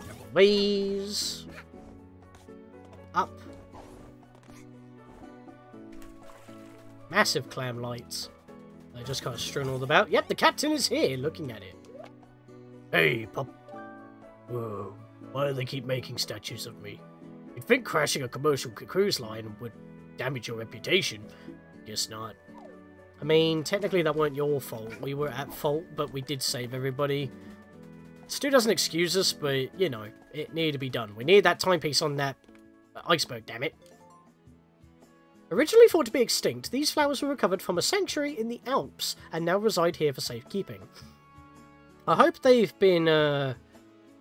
Couple of these. Up. Massive clam lights. They're just kind of strewn all about. Yep, the captain is here looking at it. Hey, pup. Whoa. Why do they keep making statues of me? You'd think crashing a commercial cruise line would damage your reputation. Guess not. I mean, technically that weren't your fault. We were at fault, but we did save everybody. Still doesn't excuse us, but, you know, it needed to be done. We needed that timepiece on that iceberg, damn it. Originally thought to be extinct, these flowers were recovered from a sanctuary in the Alps, and now reside here for safekeeping. I hope they've been,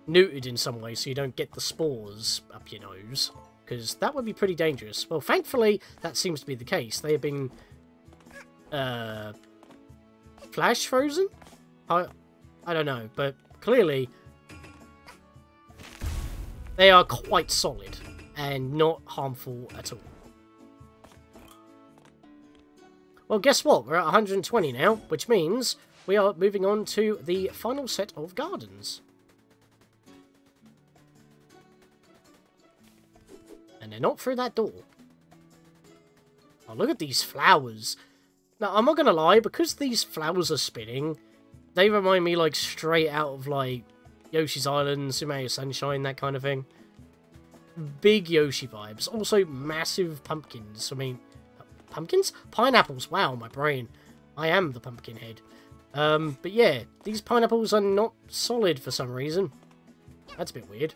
neutered in some way so you don't get the spores up your nose, because that would be pretty dangerous. Well, thankfully, that seems to be the case. They have been flash frozen? I don't know, but clearly they are quite solid and not harmful at all. Well, guess what? We're at 120 now, which means we are moving on to the final set of gardens. And they're not through that door. Oh, look at these flowers. Now, I'm not going to lie, because these flowers are spinning, they remind me, like, straight out of, like, Yoshi's Island, Sumayo Sunshine, that kind of thing. Big Yoshi vibes. Also, massive pumpkins. I mean, pumpkins? Pineapples. Wow, my brain. I am the pumpkin head. But yeah, these pineapples are not solid for some reason. That's a bit weird.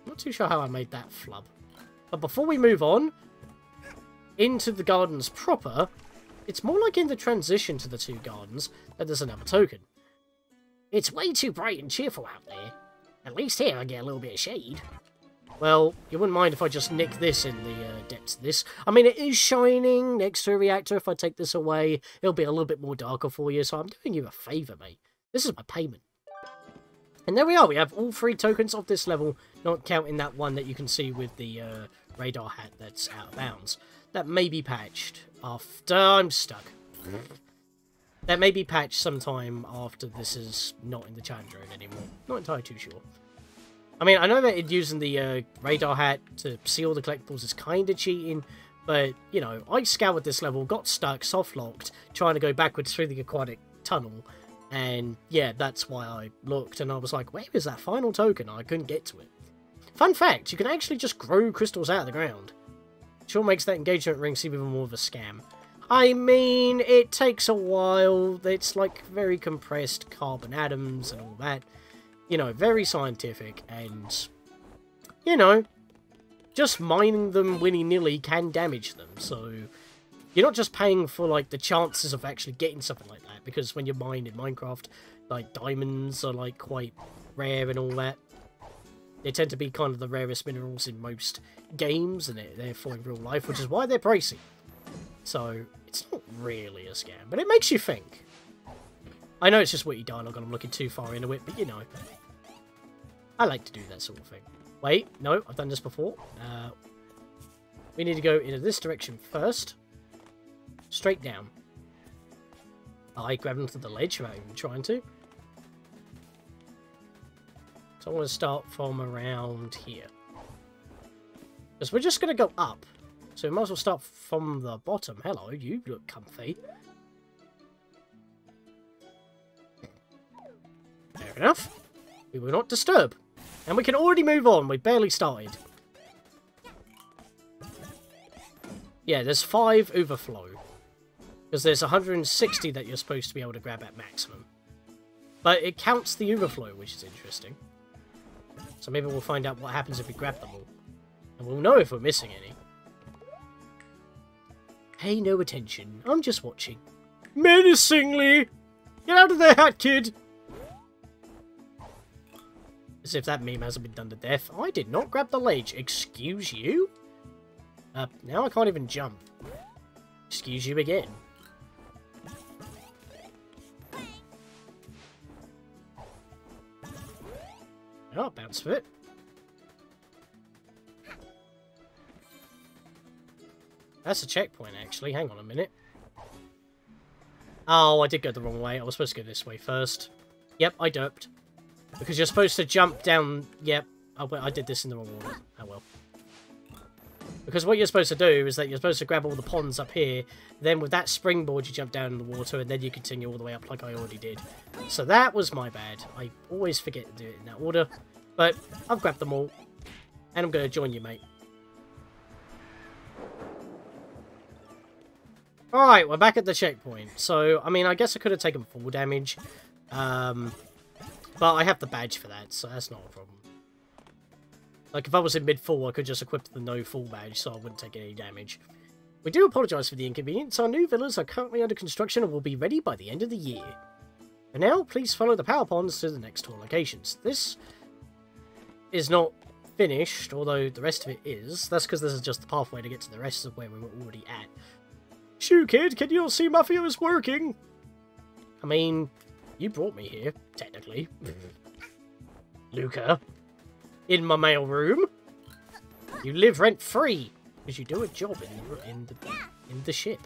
Not too sure how I made that flub. But before we move on into the gardens proper, it's more like in the transition to the two gardens that there's another token. It's way too bright and cheerful out there. At least here I get a little bit of shade. Well, you wouldn't mind if I just nick this in the depths of this. I mean, it is shining next to a reactor. If I take this away, it'll be a little bit more darker for you, so I'm doing you a favour, mate. This is my payment. And there we are. We have all three tokens of this level, not counting that one that you can see with the radar hat that's out of bounds. That may be patched after I'm stuck. That may be patched sometime after this is not in the challenge zone anymore. Not entirely too sure. I mean, I know that using the radar hat to see all the collectibles is kind of cheating, but, you know, I scoured this level, got stuck, soft-locked, trying to go backwards through the aquatic tunnel, and, yeah, that's why I looked, and I was like, where is that final token? I couldn't get to it. Fun fact, you can actually just grow crystals out of the ground. Sure makes that engagement ring seem even more of a scam. I mean, it takes a while, it's like very compressed carbon atoms and all that. You know, very scientific, and, you know, just mining them willy-nilly can damage them, so you're not just paying for, like, the chances of actually getting something like that, because when you're mined in Minecraft, like, diamonds are, like, quite rare and all that. They tend to be kind of the rarest minerals in most games, and therefore in real life, which is why they're pricey. So, it's not really a scam, but it makes you think. I know it's just witty dialogue and I'm looking too far into it, but you know. I like to do that sort of thing. Wait, no, I've done this before. We need to go into this direction first. Straight down. I grabbed onto the ledge without even trying to. So I want to start from around here. Because we're just going to go up. So we might as well start from the bottom. Hello, you look comfy. Fair enough. We will not disturb. And we can already move on. We barely started. Yeah, there's 5 overflow. Because there's 160 that you're supposed to be able to grab at maximum. But it counts the overflow, which is interesting. So maybe we'll find out what happens if we grab them all. And we'll know if we're missing any. Pay no attention. I'm just watching. Menacingly! Get out of there, hat kid! As if that meme hasn't been done to death. I did not grab the ledge. Excuse you? Now I can't even jump. Excuse you again. Oh, bounce for it. That's a checkpoint, actually. Hang on a minute. Oh, I did go the wrong way. I was supposed to go this way first. Yep, I derped. Because you're supposed to jump down... Yep, I did this in the wrong order. Oh well. Because what you're supposed to do is that you're supposed to grab all the ponds up here, then with that springboard you jump down in the water, and then you continue all the way up like I already did. So that was my bad. I always forget to do it in that order. But I've grabbed them all, and I'm going to join you, mate. Alright, we're back at the checkpoint. So, I mean, I guess I could have taken full damage. But I have the badge for that, so that's not a problem. Like, if I was in mid-fall, I could just equip the no-fall badge, so I wouldn't take any damage. We do apologise for the inconvenience. Our new villas are currently under construction and will be ready by the end of the year. For now, please follow the power ponds to the next 2 locations. This is not finished, although the rest of it is. That's because this is just the pathway to get to the rest of where we were already at. Shoo, kid, can you not see Mafia is working? I mean, you brought me here, technically. Luca. In my mail room. You live rent-free. Because you do a job in the ship.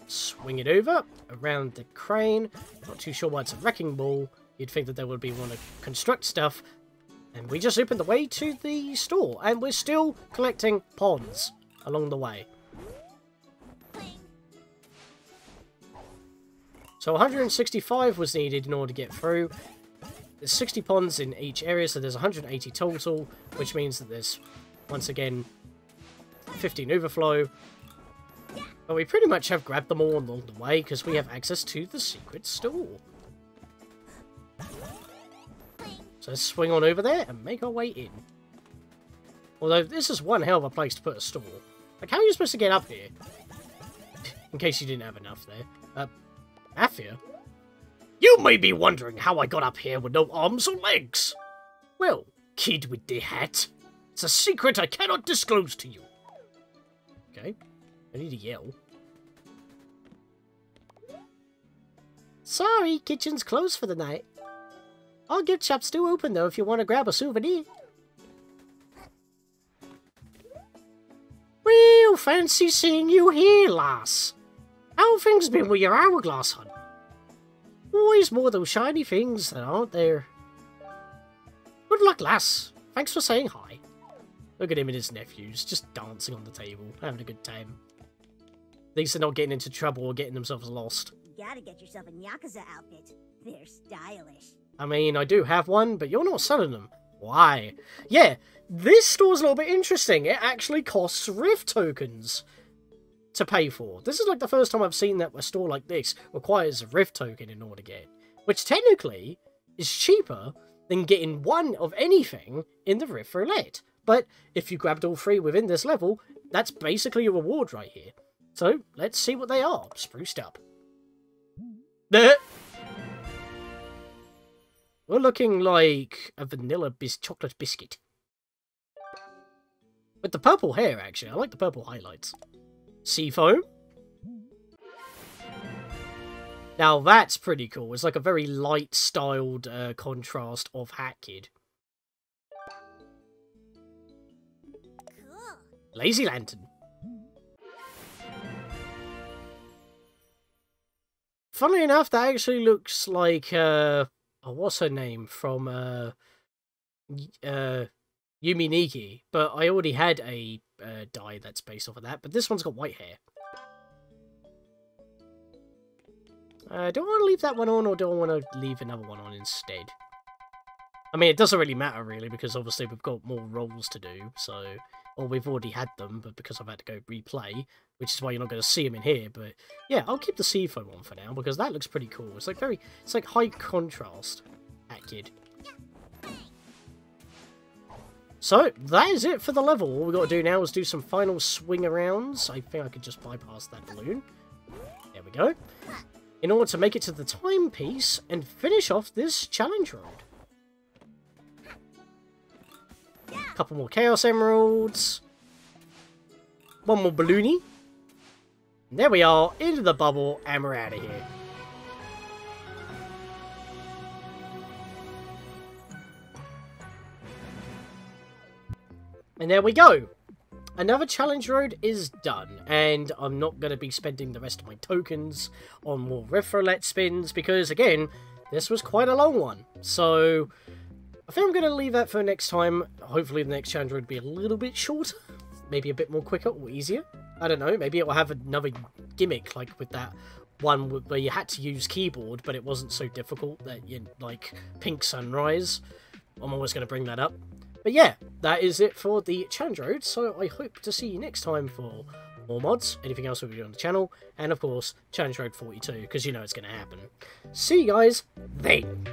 Swing it over, around the crane. Not too sure why it's a wrecking ball. You'd think that there would be one to construct stuff. And we just opened the way to the store. And we're still collecting ponds along the way. So 165 was needed in order to get through. There's 60 ponds in each area, so there's 180 total, which means that there's, once again, 15 overflow. But we pretty much have grabbed them all along the way, because we have access to the secret store. So let's swing on over there and make our way in. Although, this is one hell of a place to put a store. Like, how are you supposed to get up here? In case you didn't have enough there. Mafia? You may be wondering how I got up here with no arms or legs. Well, kid with the hat, it's a secret I cannot disclose to you. Okay, I need to yell. Sorry, kitchen's closed for the night. Our gift shop's still open though if you want to grab a souvenir. fancy seeing you here, lass. How have things been with your hourglass hunt? Always more of those shiny things that aren't there. Good luck, lass. Thanks for saying hi. Look at him and his nephews, just dancing on the table, having a good time. At least they're not getting into trouble or getting themselves lost. You gotta get yourself a Yakuza outfit. They're stylish. I mean, I do have one, but you're not selling them. Why? Yeah, this store's a little bit interesting. It actually costs Rift tokens to pay for. This is like the first time I've seen that a store like this requires a Rift token in order to get, which technically is cheaper than getting one of anything in the Rift Roulette. But if you grabbed all three within this level, that's basically a reward right here. So, let's see what they are, spruced up. We're looking like a vanilla chocolate biscuit. With the purple hair, actually. I like the purple highlights. Seafoam. Now that's pretty cool. It's like a very light-styled contrast of Hat Kid. Cool. Lazy Lantern. Funnily enough, that actually looks like, oh, what's her name from, Yumi Niki, but I already had a dye that's based off of that, but this one's got white hair. Do I want to leave that one on, or do I want to leave another one on instead? I mean, it doesn't really matter, really, because obviously we've got more roles to do, so... Or we've already had them, but because I've had to go replay, which is why you're not going to see them in here, but... Yeah, I'll keep the seafoam on for now, because that looks pretty cool. It's like it's like high contrast, Hat Kid. So, that is it for the level. All we've got to do now is do some final swing arounds. I think I could just bypass that balloon. There we go. In order to make it to the timepiece and finish off this challenge road. A couple more Chaos Emeralds. One more balloony. And there we are, into the bubble, and we're out of here. And there we go. Another challenge road is done, and I'm not going to be spending the rest of my tokens on more Rift Roulette spins, because, again, this was quite a long one. So, I think I'm going to leave that for next time. Hopefully the next challenge road will be a little bit shorter, maybe a bit more quicker or easier. I don't know, maybe it will have another gimmick, like with that one where you had to use keyboard, but it wasn't so difficult that you, like, Pink Sunrise. I'm always going to bring that up. But yeah, that is it for the challenge road, so I hope to see you next time for more mods, anything else we'll be doing on the channel, and of course, challenge road 42, because you know it's going to happen. See you guys then!